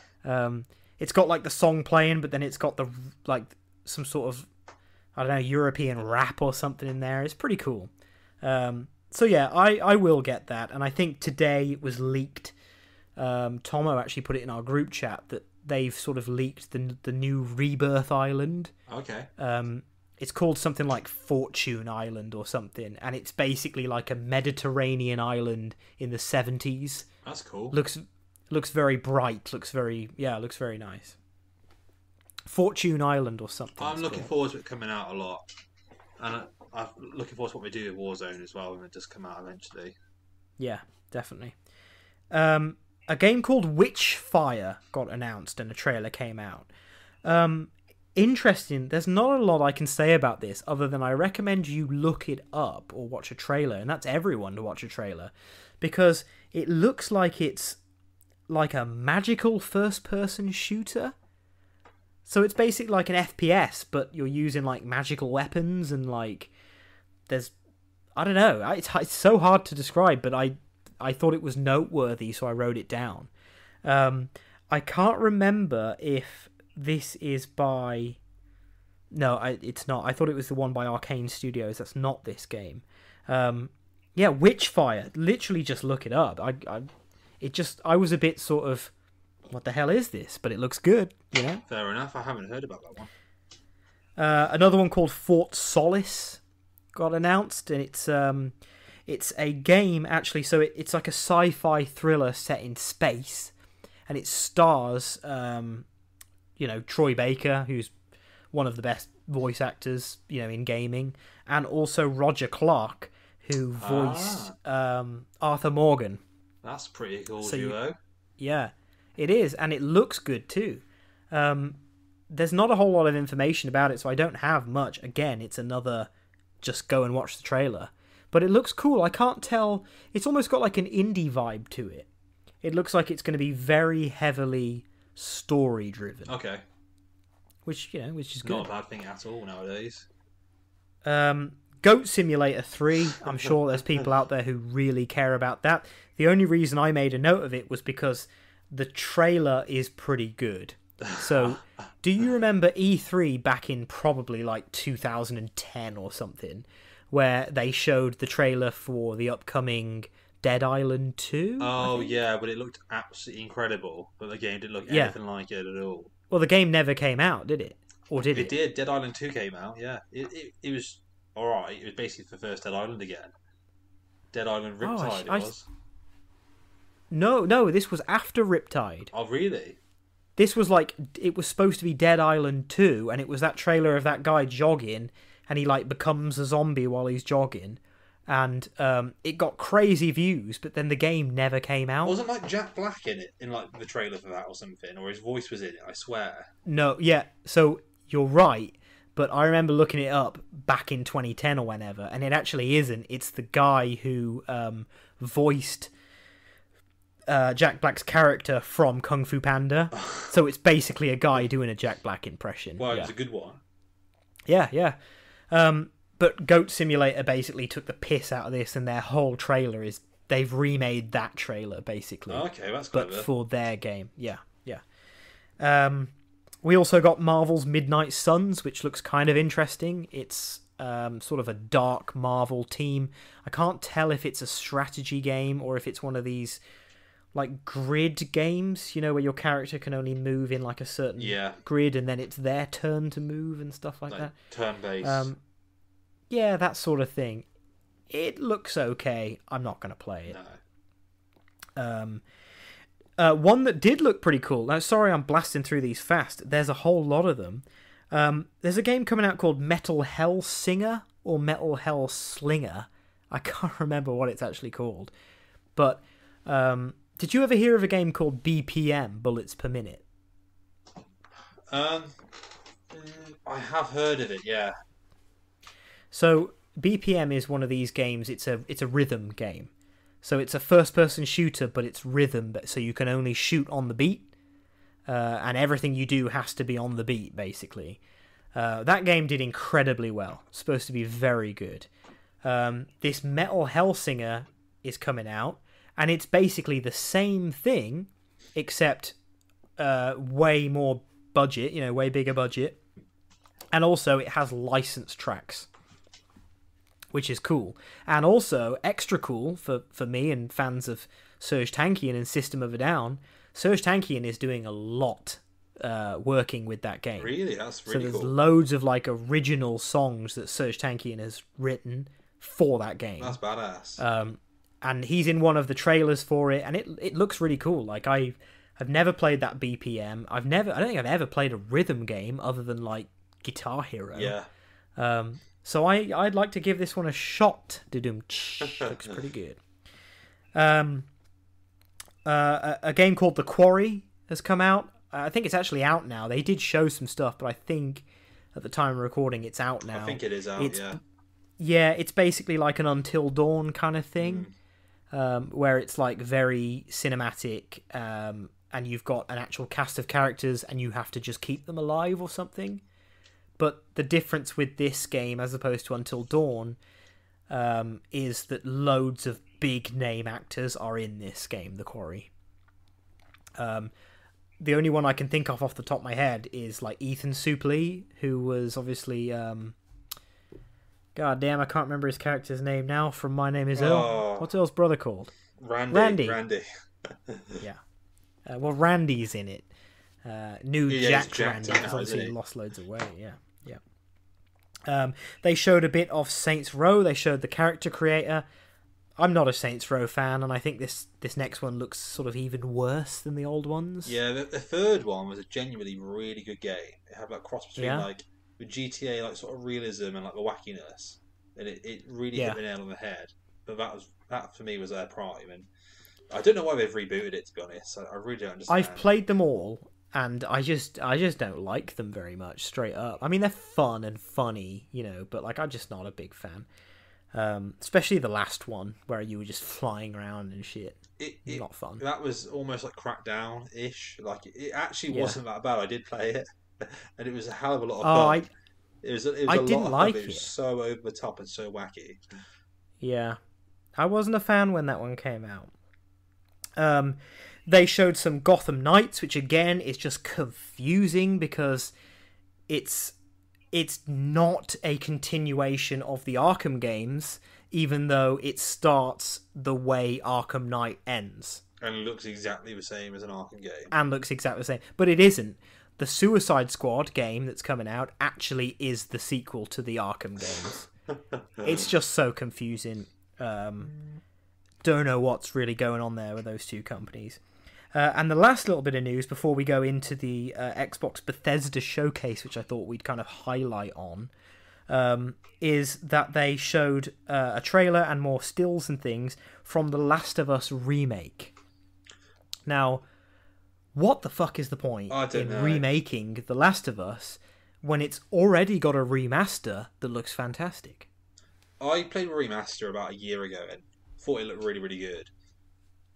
It's got like the song playing, but then it's got the like some sort of, I don't know, European rap or something in there. It's pretty cool. So yeah, I will get that, and I think today it was leaked. Tomo actually put it in our group chat that they've sort of leaked the new Rebirth Island. Okay. It's called something like Fortune Island or something, and it's basically like a Mediterranean island in the 70s. That's cool. Looks very bright. Looks very nice. Fortune Island or something. I'm looking forward to it coming out a lot, and I'm looking forward to what we do with Warzone as well when it does come out eventually. Yeah, definitely. A game called Witchfire got announced and a trailer came out. Interesting. There's not a lot I can say about this other than I recommend you look it up or watch a trailer, and that's everyone to watch a trailer, because it looks like it's like a magical first-person shooter. So it's basically like an FPS, but you're using like magical weapons and like there's, I don't know, it's so hard to describe, but I thought it was noteworthy, so I wrote it down. I can't remember if this is by... No, it's not. I thought it was the one by Arcane Studios. That's not this game. Yeah, Witchfire. Literally just look it up. I was a bit sort of, what the hell is this? But it looks good, you know? Fair enough. I haven't heard about that one. Another one called Fort Solace got announced, and it's a game, actually, so it's like a sci-fi thriller set in space, and it stars, Troy Baker, who's one of the best voice actors, in gaming, and also Roger Clark, who voiced Arthur Morgan. That's pretty cool, duo. Yeah, it is, and it looks good too. There's not a whole lot of information about it, so I don't have much. Again, it's another just go and watch the trailer. But it looks cool. I can't tell. It's almost got like an indie vibe to it. It looks like it's going to be very heavily story-driven. Okay. Which is good. Not a bad thing at all nowadays. Goat Simulator 3. I'm sure there's people out there who really care about that. The only reason I made a note of it was because the trailer is pretty good. So, do you remember E3 back in probably like 2010 or something, where they showed the trailer for the upcoming Dead Island 2? Oh, yeah, but it looked absolutely incredible. But the game didn't look anything like it at all. Well, the game never came out, did it? Or did it? It did. Dead Island 2 came out, yeah. It was alright. It was basically the first Dead Island again. Dead Island Riptide, it was. No, this was after Riptide. Oh, really? This was like, it was supposed to be Dead Island 2, and it was that trailer of that guy jogging, and he like becomes a zombie while he's jogging, and it got crazy views, but then the game never came out. Wasn't like Jack Black in it, in like the trailer for that or something, or his voice was in it, I swear. No, yeah, so you're right, but I remember looking it up back in 2010 or whenever, and it actually isn't. It's the guy who voiced Jack Black's character from Kung Fu Panda. So it's basically a guy doing a Jack Black impression. Well, it was a good one. Yeah. But Goat Simulator basically took the piss out of this, and their whole trailer is... They've remade that trailer, basically. Oh, okay, that's clever. But for their game. Yeah. We also got Marvel's Midnight Suns, which looks kind of interesting. It's sort of a dark Marvel team. I can't tell if it's a strategy game or if it's one of these like grid games, where your character can only move in like a certain grid, and then it's their turn to move and stuff like that. Turn-based. Yeah, that sort of thing. It looks okay. I'm not going to play it. No. One that did look pretty cool. Now, sorry, I'm blasting through these fast. There's a whole lot of them. There's a game coming out called Metal Hell Singer or Metal Hell Slinger. I can't remember what it's actually called. But did you ever hear of a game called BPM, Bullets Per Minute? I have heard of it, yeah. So BPM is one of these games. It's a rhythm game. So it's a first-person shooter, but it's rhythm, so you can only shoot on the beat, and everything you do has to be on the beat, basically. That game did incredibly well. It's supposed to be very good. This Metal Hellsinger is coming out, and it's basically the same thing, except way more budget, way bigger budget, and also it has licensed tracks, which is cool. And also, extra cool for me and fans of Serge Tankian and System of a Down, Serge Tankian is doing a lot working with that game. Really? That's really cool. So there's cool. loads of like original songs that Serge Tankian has written for that game. That's badass. And he's in one of the trailers for it, and it looks really cool. Like I've never played that BPM. I don't think I've ever played a rhythm game other than like Guitar Hero. Yeah. So I'd like to give this one a shot. Looks pretty good. A game called The Quarry has come out. I think it's actually out now. They did show some stuff, but I think at the time of recording, it's out now. I think it is out, Yeah, it's basically like an Until Dawn kind of thing, where it's like very cinematic, and you've got an actual cast of characters, and you have to just keep them alive or something. But the difference with this game, as opposed to Until Dawn, is that loads of big name actors are in this game, The Quarry. The only one I can think of off the top of my head is like Ethan Suplee, who was obviously God damn, I can't remember his character's name now from My Name Is Earl. What's Earl's brother called? Randy. Yeah. Well, Randy's in it. Jack Randy, because obviously he lost loads of weight. Yeah. They showed a bit of Saints Row. They showed the character creator. I'm not a Saints Row fan, and I think this next one looks sort of even worse than the old ones. Yeah, the third one was a genuinely really good game. It had like cross between like with GTA, like sort of realism and like the wackiness, and it really hit the nail on the head. But that for me was their prime, and I don't know why they've rebooted it. To be honest, I really don't understand. I've played them all, and I just don't like them very much. Straight up, I mean they're fun and funny, but like I'm just not a big fan. Especially the last one where you were just flying around and shit. Not fun. That was almost like Crackdown-ish. Like it actually wasn't that bad. I did play it, and it was a hell of a lot of fun. It was I didn't like it. It was so over the top and so wacky. Yeah, I wasn't a fan when that one came out. They showed some Gotham Knights, which again is just confusing because it's not a continuation of the Arkham games, even though it starts the way Arkham Knight ends. And looks exactly the same as an Arkham game. And looks exactly the same. But it isn't. The Suicide Squad game that's coming out actually is the sequel to the Arkham games. It's just so confusing. Don't know what's really going on there with those two companies. And the last little bit of news before we go into the Xbox Bethesda showcase, which I thought we'd kind of highlight on, is that they showed a trailer and more stills and things from The Last of Us Remake. Now, what the fuck is the point in remaking The Last of Us when it's already got a remaster that looks fantastic? I played a remaster about a year ago and thought it looked really, really good.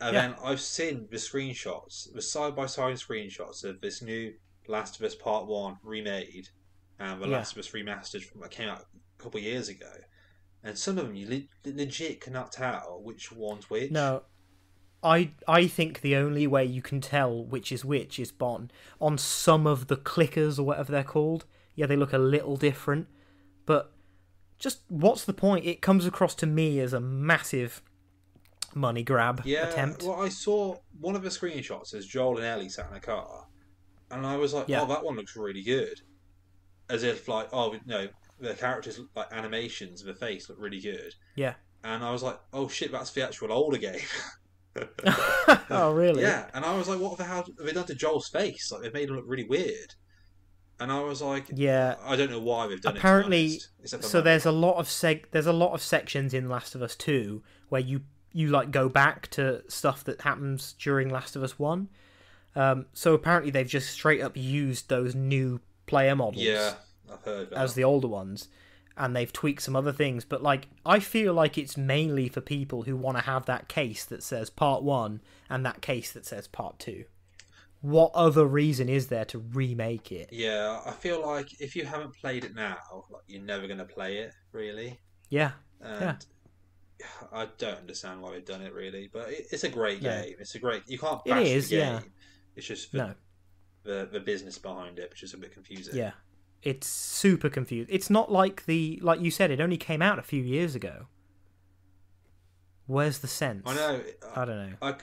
And then I've seen the screenshots, the side-by-side screenshots of this new Last of Us Part 1 remade and the Last of Us Remastered that came out a couple of years ago. And some of them, you legit cannot tell which one's which. No, I think the only way you can tell which is on some of the clickers or whatever they're called. Yeah, they look a little different. But just what's the point? It comes across to me as a massive money grab attempt. Well, I saw one of the screenshots as Joel and Ellie sat in a car, and I was like, "Oh, that one looks really good." As if like, the characters like animations of the face look really good. Yeah. And I was like, "Oh shit, that's the actual older game." Oh really? Yeah. And I was like, "What the hell have they done to Joel's face? Like they've made him look really weird." And I was like, I don't know why they've done apparently, it. Apparently, so there's a lot of sections in Last of Us 2 where you like go back to stuff that happens during Last of Us 1. So apparently they've just straight up used those new player models I've heard that. as the older ones, and they've tweaked some other things. But like, I feel like it's mainly for people who want to have that case that says Part 1 and that case that says Part 2. What other reason is there to remake it? Yeah, I feel like if you haven't played it now, like you're never going to play it, really. Yeah. I don't understand why they've done it, really, but it's a great game. It's a great. You can't bash the game. Yeah. It's just the business behind it, which is a bit confusing. Yeah, it's super confusing. It's not like like you said, it only came out a few years ago. Where's the sense? I know. I don't know.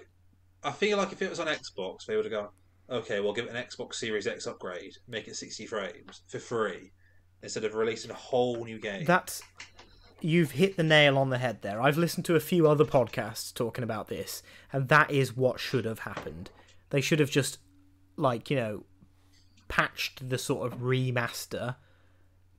I feel like if it was on Xbox, they would have gone, okay, we'll give it an Xbox Series X upgrade, make it 60 frames for free, instead of releasing a whole new game. You've hit the nail on the head there. I've listened to a few other podcasts talking about this, and that is what should have happened. They should have just, patched the sort of remaster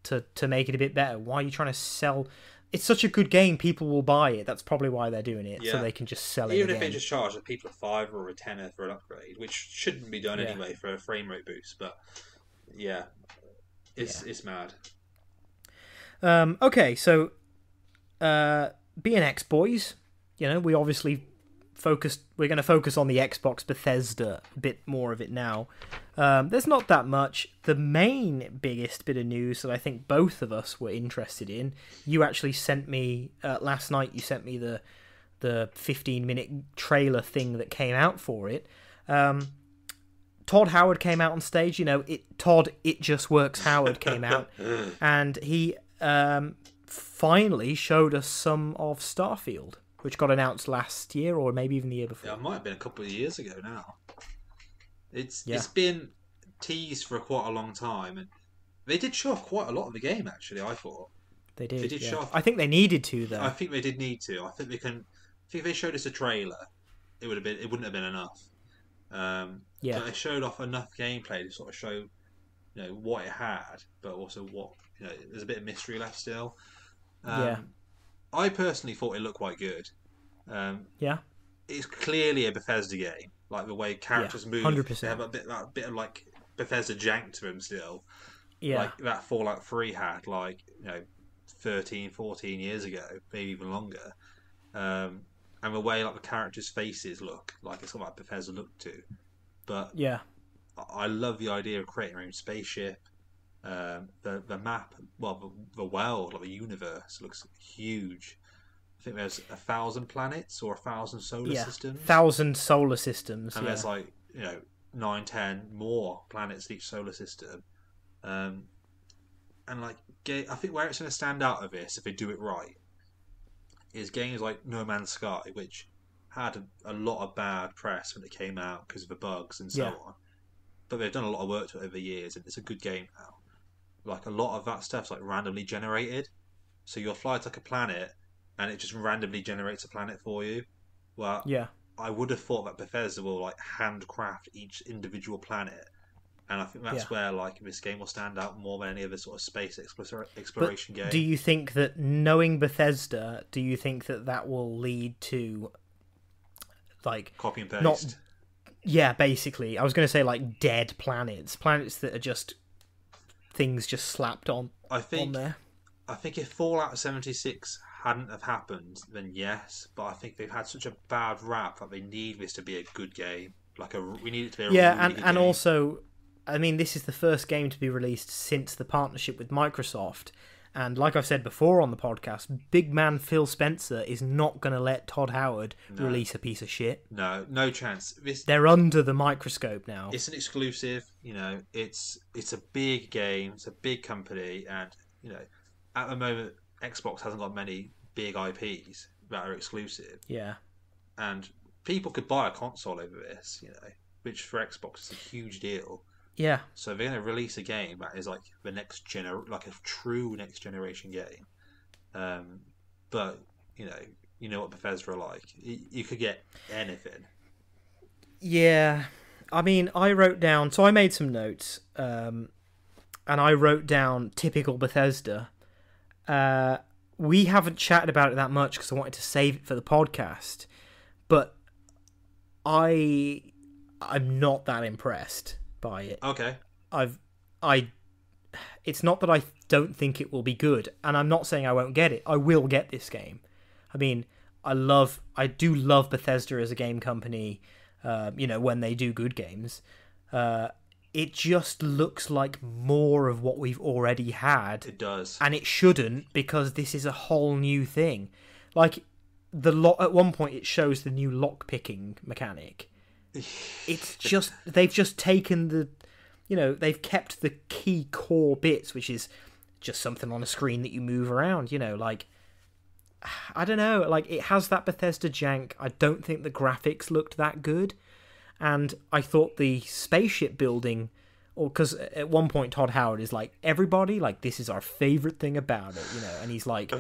to make it a bit better. Why are you trying to sell... It's such a good game, people will buy it. That's probably why they're doing it, so they can just sell it Even again. if they just charge the people a $5 or a $10 for an upgrade, which shouldn't be done anyway for a frame rate boost, but it's mad. Okay, so BNX boys, we obviously we're going to focus on the Xbox Bethesda, a bit more of it now. There's not that much. The main biggest bit of news that I think both of us were interested in, you actually sent me last night. You sent me the 15-minute trailer thing that came out for it. Todd Howard came out on stage. It Just Works Howard came out, and he finally showed us some of Starfield, which got announced last year or maybe even the year before. Yeah, it might have been a couple of years ago now. It's been teased for quite a long time, and they did show off quite a lot of the game. Actually, I thought they did. They did show off. I think they needed to, though. I think they did need to. I think if they showed us a trailer, it wouldn't have been enough. But they showed off enough gameplay to sort of show, what it had, but also what there's a bit of mystery left still. I personally thought it looked quite good. It's clearly a Bethesda game. Like the way characters move, 100%. They have a bit of like Bethesda jank to them still. Yeah, like that Fallout 3 had 13, 14 years ago, maybe even longer. And the way the characters' faces look, it's got Bethesda look too. But I love the idea of creating your own spaceship. The map, the world, the universe looks huge. I think there's 1,000 planets or 1,000 solar systems. 1,000 solar systems. And there's 9, 10 more planets in each solar system. And I think where it's going to stand out of this, if they do it right, is games like No Man's Sky, which had a lot of bad press when it came out because of the bugs and so on. But they've done a lot of work to it over the years, and it's a good game now. A lot of that stuff's randomly generated, so you'll fly to a planet and it just randomly generates a planet for you. Well, I would have thought that Bethesda will handcraft each individual planet, and I think that's where this game will stand out more than any other sort of space exploration game. Do you think that, knowing Bethesda, that will lead to copy and paste? Basically, I was going to say dead planets that are just things just slapped on there. I think if Fallout 76 hadn't have happened, then yes. But I think they've had such a bad rap that they need this to be a good game. We need it to be a really good game. And also, I mean, this is the first game to be released since the partnership with Microsoft. And like I've said before on the podcast, big man Phil Spencer is not going to let Todd Howard release a piece of shit. No chance. They're under the microscope now. It's an exclusive. It's a big game. It's a big company, and at the moment, Xbox hasn't got many big IPs that are exclusive. Yeah. And people could buy a console over this, which for Xbox is a huge deal. Yeah. So they're going to release a game that is the next a true next generation game. But you know what Bethesda are like. You could get anything. Yeah. I mean, I wrote down. So I made some notes, and I wrote down typical Bethesda. We haven't chatted about it that much because I wanted to save it for the podcast, but I'm not that impressed by it. Okay. It's not that I don't think it will be good, and I'm not saying I won't get it. I will get this game. I mean, I do love Bethesda as a game company. When they do good games, it just looks like more of what we've already had. It does, and it shouldn't, because this is a whole new thing. At one point, it shows the new lock picking mechanic. It's just they've just taken they've kept the key core bits, which is just something on a screen that you move around. I don't know. It has that Bethesda jank. I don't think the graphics looked that good. And I thought the spaceship building, or because at one point Todd Howard is like, everybody, like, this is our favorite thing about it, you know, and he's like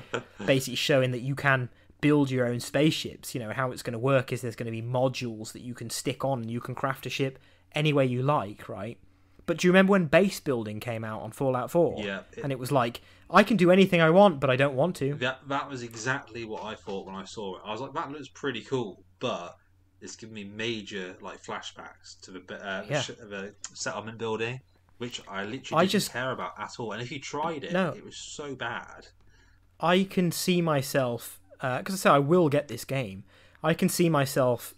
basically showing that you can build your own spaceships. You know, how it's going to work is there's going to be modules that you can stick on and you can craft a ship any way you like, right? But do you remember when base building came out on Fallout 4? Yeah. And it was like, I can do anything I want, but I don't want to. That was exactly what I thought when I saw it. I was like, that looks pretty cool, but it's giving me major like flashbacks to the settlement building, which I literally didn't care about at all. And if you tried it, it was so bad. I can see myself, because I say I will get this game, I can see myself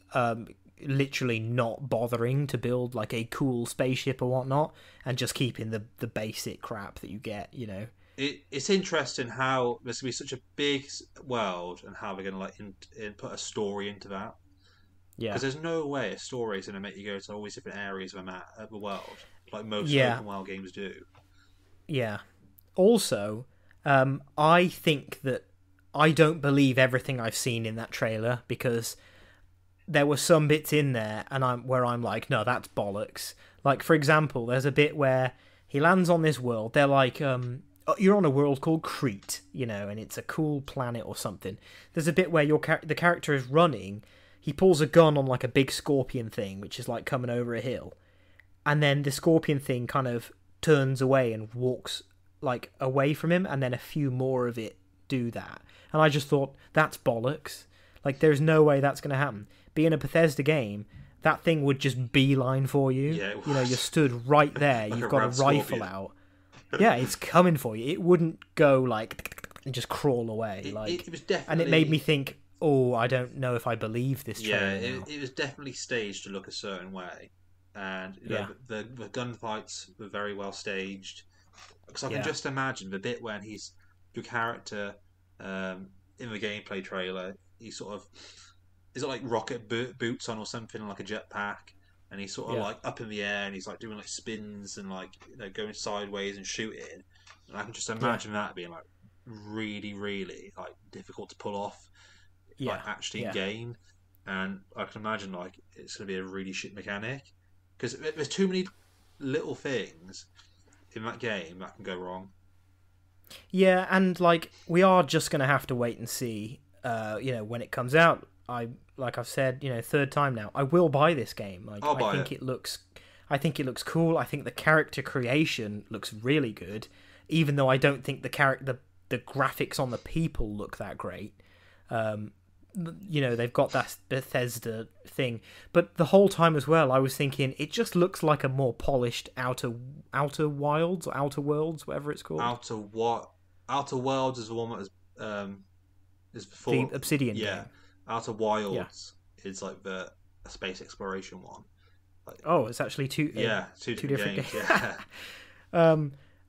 literally not bothering to build like a cool spaceship or whatnot, and just keeping the basic crap that you get, you know. It's interesting how there's going to be such a big world and how they're going to like put a story into that. Yeah. Because there's no way a story is going to make you go to all these different areas of the world, like most open world games do. Yeah. Also, I think that I don't believe everything I've seen in that trailer, because there were some bits in there and I'm like, no, that's bollocks. Like, for example, there's a bit where he lands on this world. They're like, you're on a world called Crete, you know, and it's a cool planet or something. There's a bit where the character is running. He pulls a gun on like a big scorpion thing, which is like coming over a hill. And then the scorpion thing kind of turns away and walks like away from him. And then a few more of it do that. And I just thought, that's bollocks. Like, there's no way that's going to happen. Being a Bethesda game, that thing would just beeline for you. Yeah, you know, you're stood right there. Like you've got a rifle scorpion out. Yeah, it's coming for you. It wouldn't go like and just crawl away. It was definitely, and it made me think, oh, I don't know if I believe this trailer. Yeah, it was definitely staged to look a certain way, and you know, the gunfights were very well staged. Because I can just imagine the bit when your character in the gameplay trailer, he's got like rocket boots on or something, like a jetpack, and he's sort of like up in the air and he's like doing like spins and like, you know, going sideways and shooting. And I can just imagine that being like really, really like difficult to pull off, like actually in game. And I can imagine like it's going to be a really shit mechanic, because there's too many little things in that game that can go wrong. Yeah, and like we are just going to have to wait and see. You know, when it comes out. Like I've said, you know, third time now, I will buy this game. Like, I'll buy it looks cool. I think the character creation looks really good, even though I don't think the graphics on the people look that great. You know, they've got that Bethesda thing, but the whole time as well, I was thinking it just looks like a more polished Outer Wilds or Outer Worlds, whatever it's called. Outer Worlds is the one that is before the Obsidian game. Outer Wilds is like the space exploration one. Like, it's actually two different games. Yeah.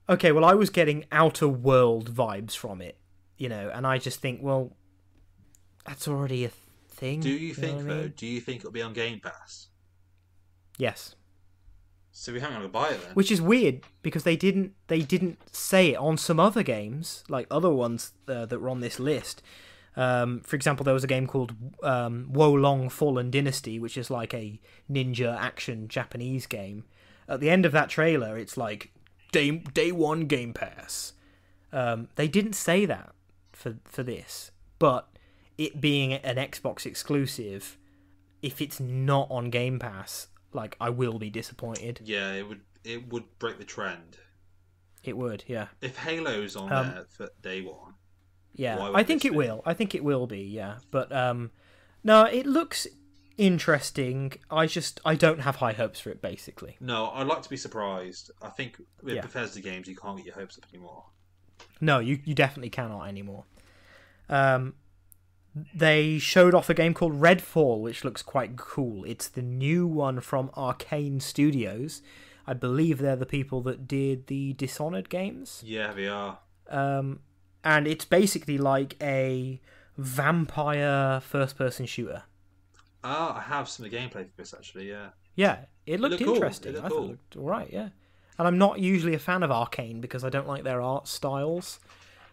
Okay, well, I was getting Outer World vibes from it, you know, and I just think, well, that's already a thing. Do you think though? Do you think it'll be on Game Pass? Yes. So we haven't got to buy it then. Which is weird, because they didn't say it on some other games, like other ones that were on this list. For example, there was a game called Wolong Fallen Dynasty, which is like a ninja action Japanese game. At the end of that trailer, it's like day one Game Pass. They didn't say that for this, but it being an Xbox exclusive, if it's not on Game Pass, like, I will be disappointed. Yeah, it would break the trend. It would, yeah. If Halo's on there for day one. Yeah, I think it will. I think it will be, yeah. But no, it looks interesting. I don't have high hopes for it, basically. No, I'd like to be surprised. I think with Bethesda games, you can't get your hopes up anymore. No, you definitely cannot anymore. They showed off a game called Redfall, which looks quite cool. It's the new one from Arcane Studios. I believe they're the people that did the Dishonored games. Yeah, they are. And it's basically like a vampire first-person shooter. I have some of the gameplay for this, actually, yeah. Yeah, it looked interesting. Cool. I thought it looked alright, yeah. And I'm not usually a fan of Arcane because I don't like their art styles.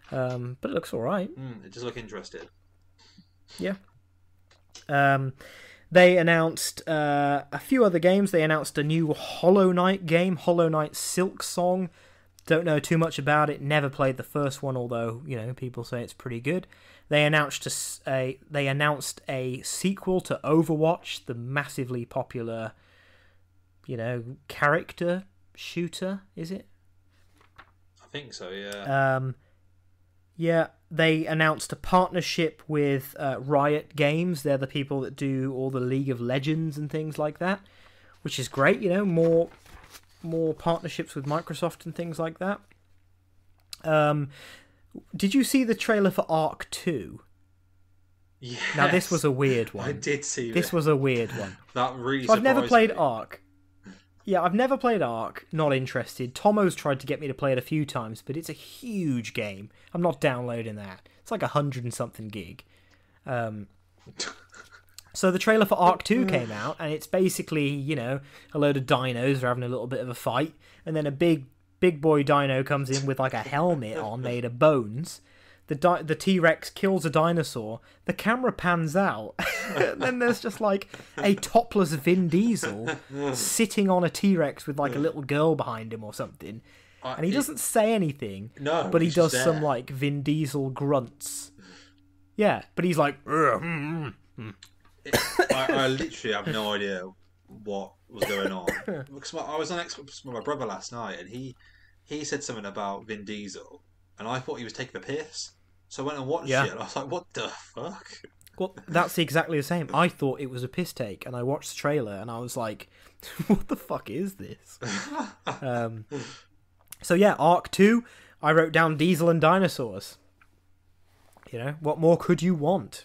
But it looks alright. It does look interesting. Yeah. They announced a few other games. They announced a new Hollow Knight game, Hollow Knight Silk Song. Don't know too much about it. Never played the first one, although people say it's pretty good. They announced a sequel to Overwatch, the massively popular, character shooter. Is it? I think so. Yeah. Yeah. They announced a partnership with Riot Games. They're the people that do all the League of Legends and things like that, which is great. More partnerships with Microsoft and things like that. Did you see the trailer for Ark 2? Yes. Now, this was a weird one. I did see this. This was a weird one. That really so I've never played me. Ark. Yeah, I've never played Ark. Not interested. Tomo's tried to get me to play it a few times, but it's a huge game. I'm not downloading that. It's like 100 and something gig. So the trailer for Ark 2 came out, and it's basically, a load of dinos are having a little bit of a fight, and then a big boy dino comes in with like a helmet on made of bones. The T-Rex kills a dinosaur. The camera pans out, and then there's just like a topless Vin Diesel sitting on a T-Rex with like a little girl behind him or something. And he doesn't say anything, but he does some like Vin Diesel grunts. Yeah, but he's like... I literally have no idea what was going on. Because I was on Xbox with my brother last night, and he said something about Vin Diesel, and I thought he was taking a piss. So I went and watched it, and I was like, what the fuck? Well, that's exactly the same. I thought it was a piss take, and I watched the trailer, and I was like, what the fuck is this? So yeah, Ark 2, I wrote down Diesel and dinosaurs. What more could you want?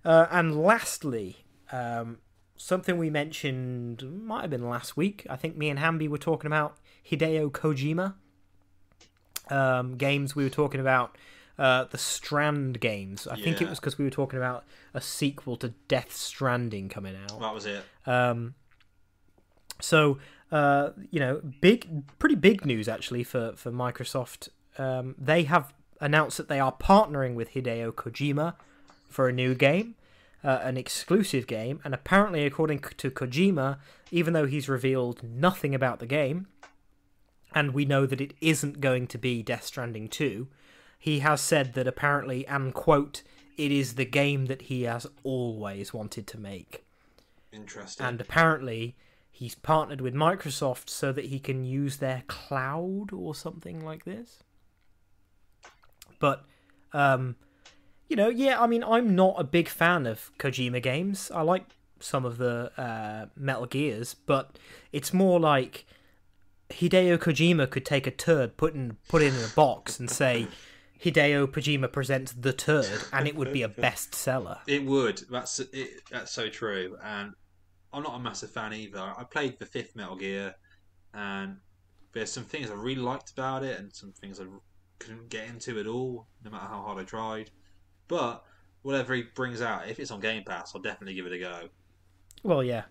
And lastly, something we mentioned, might have been last week. I think me and Hamby were talking about Hideo Kojima. Games we were talking about, the Strand games. I think it was because we were talking about a sequel to Death Stranding coming out. That was it. So, pretty big news actually for Microsoft. They have announced that they are partnering with Hideo Kojima for a new game, an exclusive game, and apparently, according to Kojima, even though he's revealed nothing about the game, and we know that it isn't going to be Death Stranding 2, he has said that apparently, and quote, it is the game that he has always wanted to make. Interesting. And apparently, he's partnered with Microsoft so that he can use their cloud or something like this. But, I'm not a big fan of Kojima games. I like some of the Metal Gears, but it's more like Hideo Kojima could take a turd, put it in a box, and say, Hideo Kojima presents The Turd, and it would be a bestseller. It would. That's so true. And I'm not a massive fan either. I played the 5th Metal Gear, and there's some things I really liked about it, and some things I couldn't get into at all, no matter how hard I tried. But whatever he brings out, if it's on Game Pass, I'll definitely give it a go. Well, yeah.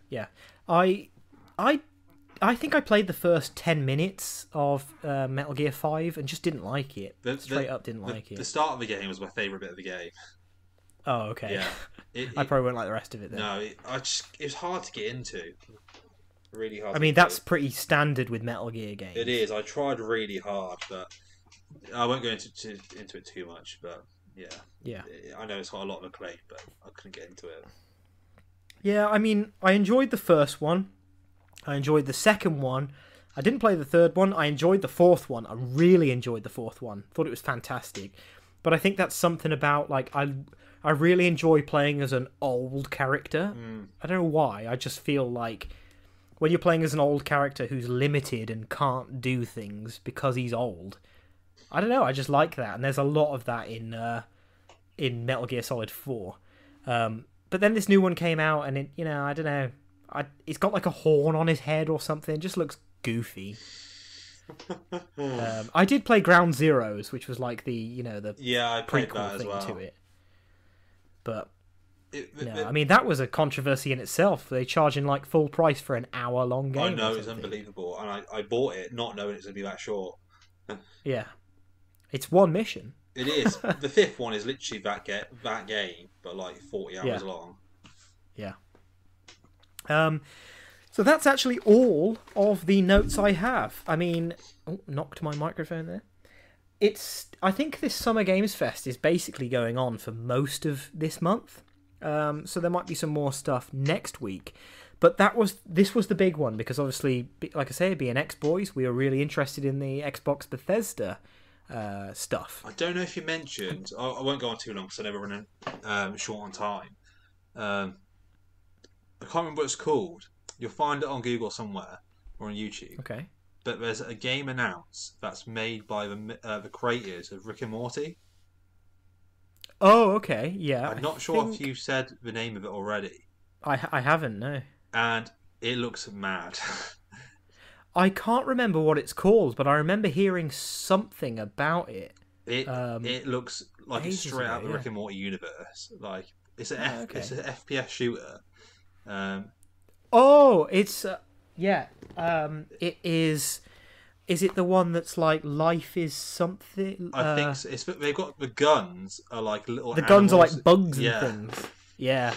I think I played the first 10 minutes of Metal Gear 5 and just didn't like it. Straight up didn't like it. The start of the game was my favourite bit of the game. Oh, okay. Yeah. I probably won't like the rest of it then. No, it was hard to get into. Really hard. I mean, that's pretty standard with Metal Gear games. It is. I tried really hard, but I won't go into it too much. But yeah. I know it's got a lot of acclaim, but I couldn't get into it. Yeah, I mean, I enjoyed the first one. I enjoyed the second one. I didn't play the third one. I enjoyed the fourth one. I really enjoyed the fourth one. Thought it was fantastic. But I think that's something about, like, I really enjoy playing as an old character. I don't know why. I just feel like when you're playing as an old character who's limited and can't do things because he's old, I don't know. I just like that. And there's a lot of that in Metal Gear Solid 4. But then this new one came out, and it, I don't know. It's got like a horn on his head or something. It just looks goofy. I did play Ground Zeroes, which was like the I played that as well. To it. But I mean, that was a controversy in itself. They charging like full price for an hour-long game. I know, it's unbelievable, and I bought it not knowing it's going to be that short. Yeah, it's one mission. It is. The 5th one is literally that game, but like 40 hours long. Yeah. So that's actually all of the notes I have. I mean, knocked my microphone there. I think this Summer Games Fest is basically going on for most of this month. So there might be some more stuff next week. But this was the big one, because obviously, like I say, being X-Boys, we were really interested in the Xbox Bethesda stuff. I don't know if you mentioned, I won't go on too long because I never run short on time. I can't remember what it's called. You'll find it on Google somewhere or on YouTube. Okay. But there's a game announced that's made by the creators of Rick and Morty. Oh, okay, yeah. I'm not sure if you said the name of it already. I haven't, no. And it looks mad. I can't remember what it's called, but I remember hearing something about it. It looks like it's straight out of the Rick and Morty universe. Like it's an it's an FPS shooter. It's it is. Is it the one that's like life is something? I think it's they've got the guns are like little. The animals. guns are like bugs and things. Yeah.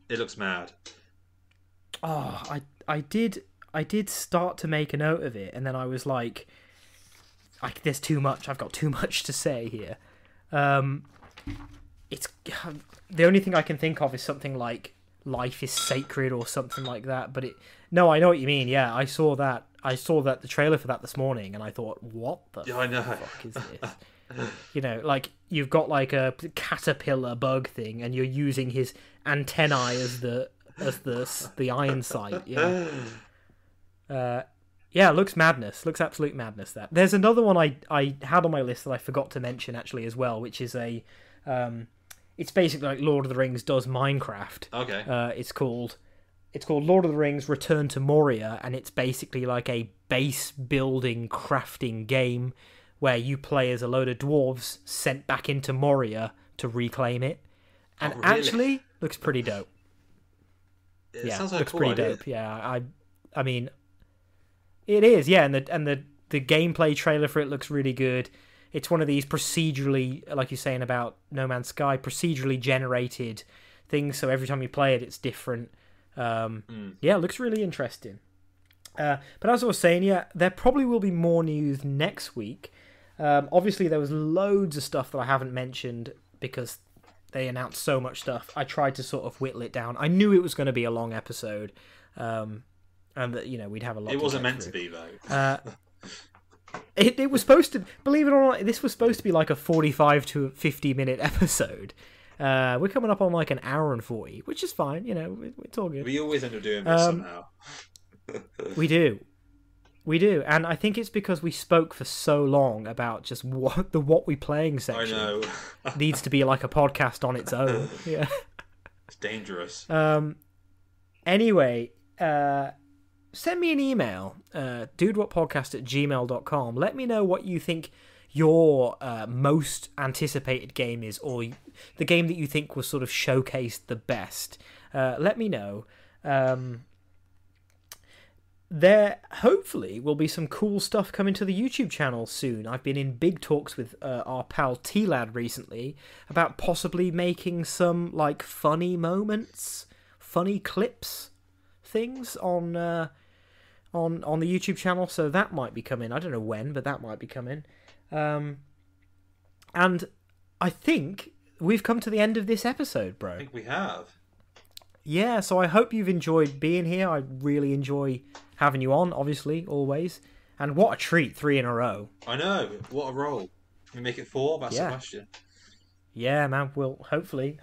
It looks mad. Oh, I did start to make a note of it, and then I was like, there's too much. I've got too much to say here. It's the only thing I can think of is something like life is sacred or something like that. But no, I know what you mean. Yeah, I saw that the trailer for that this morning, and I thought, what the fuck is this? You know, like you've got like a caterpillar bug thing, and you're using his antennae as the iron sight. Yeah. Yeah, it looks madness. Looks absolute madness. That there's another one I had on my list that I forgot to mention actually as well, which is it's basically like Lord of the Rings does Minecraft. Okay. It's called Lord of the Rings Return to Moria, and it's basically like a base building crafting game where you play as a load of dwarves sent back into Moria to reclaim it, and actually looks pretty dope. It sounds like looks cool pretty idea. dope. Yeah, I mean, it is. Yeah, and the gameplay trailer for it looks really good. It's one of these procedurally, like you're saying about No Man's Sky, procedurally generated things. So every time you play it, it's different. Yeah, it looks really interesting. But as I was saying, yeah, there probably will be more news next week. Obviously, there was loads of stuff that I haven't mentioned because they announced so much stuff. I tried to sort of whittle it down. I knew it was going to be a long episode, and that we'd have a lot. It wasn't meant to be though. It was supposed to, believe it or not, this was supposed to be like a 45 to 50 minute episode. We're coming up on like an hour and 40, which is fine. It's all good. We always end up doing this somehow. We do, and I think it's because we spoke for so long about just what we playing section. I know. Needs to be like a podcast on its own. Yeah, it's dangerous. Anyway, send me an email, dudewutpodcast@gmail.com. Let me know what you think your most anticipated game is, or the game that you think was sort of showcased the best. Let me know. There hopefully will be some cool stuff coming to the YouTube channel soon. I've been in big talks with our pal T-Lad recently about possibly making some like funny moments, funny clips, things on the YouTube channel. So that might be coming. I don't know when, but that might be coming. And I think we've come to the end of this episode, bro. I think we have. Yeah, so I hope you've enjoyed being here. I really enjoy having you on, obviously, always. And what a treat, 3 in a row. I know. What a roll. Can we make it 4? That's the question. Yeah, man. We'll hopefully.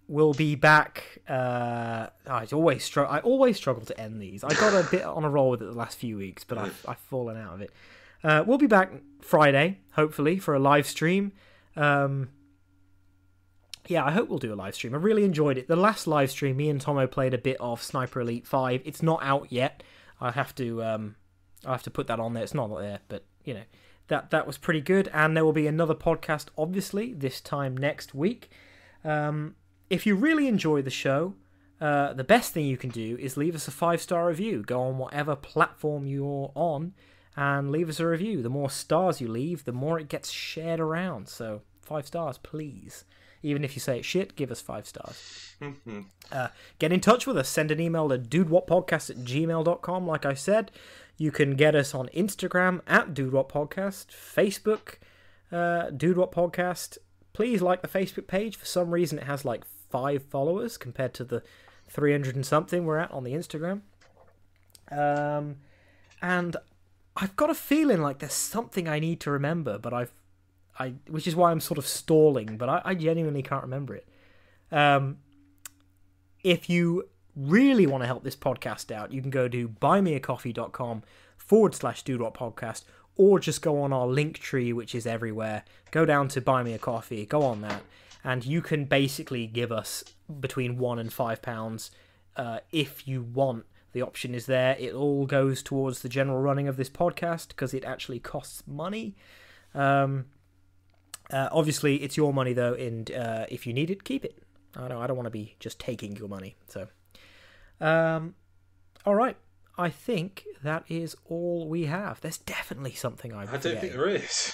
We'll be back. I always struggle to end these. I got a bit on a roll with it the last few weeks, but I've fallen out of it. We'll be back Friday, hopefully, for a live stream. Yeah, I hope we'll do a live stream. I really enjoyed it. The last live stream, me and Tomo played a bit of Sniper Elite 5. It's not out yet. I have to put that on there. It's not there, but that was pretty good. And there will be another podcast, obviously, this time next week. If you really enjoy the show, the best thing you can do is leave us a 5-star review. Go on whatever platform you're on and leave us a review. The more stars you leave, the more it gets shared around. So 5 stars, please. Even if you say it's shit, give us 5 stars. Get in touch with us. Send an email to dudewutpodcast@gmail.com. Like I said, you can get us on Instagram at dudewutpodcast, Facebook, dudewutpodcast. Please like the Facebook page. For some reason, it has like 5 followers compared to the 300 and something we're at on the Instagram. And I've got a feeling like there's something I need to remember, but which is why I'm sort of stalling, but I genuinely can't remember it. If you really want to help this podcast out, you can go to buymeacoffee.com/DudeWutPodcast, or just go on our link tree, which is everywhere. Go down to Buy Me a Coffee, go on that, and you can basically give us between £1 and £5 if you want. The option is there. It all goes towards the general running of this podcast because it actually costs money. Obviously, it's your money, though, and if you need it, keep it. I don't want to be just taking your money. So, all right. I think that is all we have. There's definitely something I don't think there is.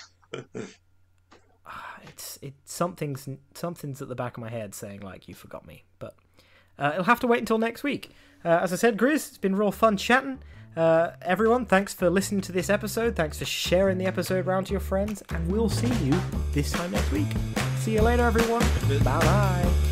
Something's at the back of my head saying, like, you forgot me. But it'll have to wait until next week. As I said, Grizz, it's been real fun chatting. Everyone, thanks for listening to this episode. Thanks for sharing the episode around to your friends. And we'll see you this time next week. See you later, everyone. Bye-bye.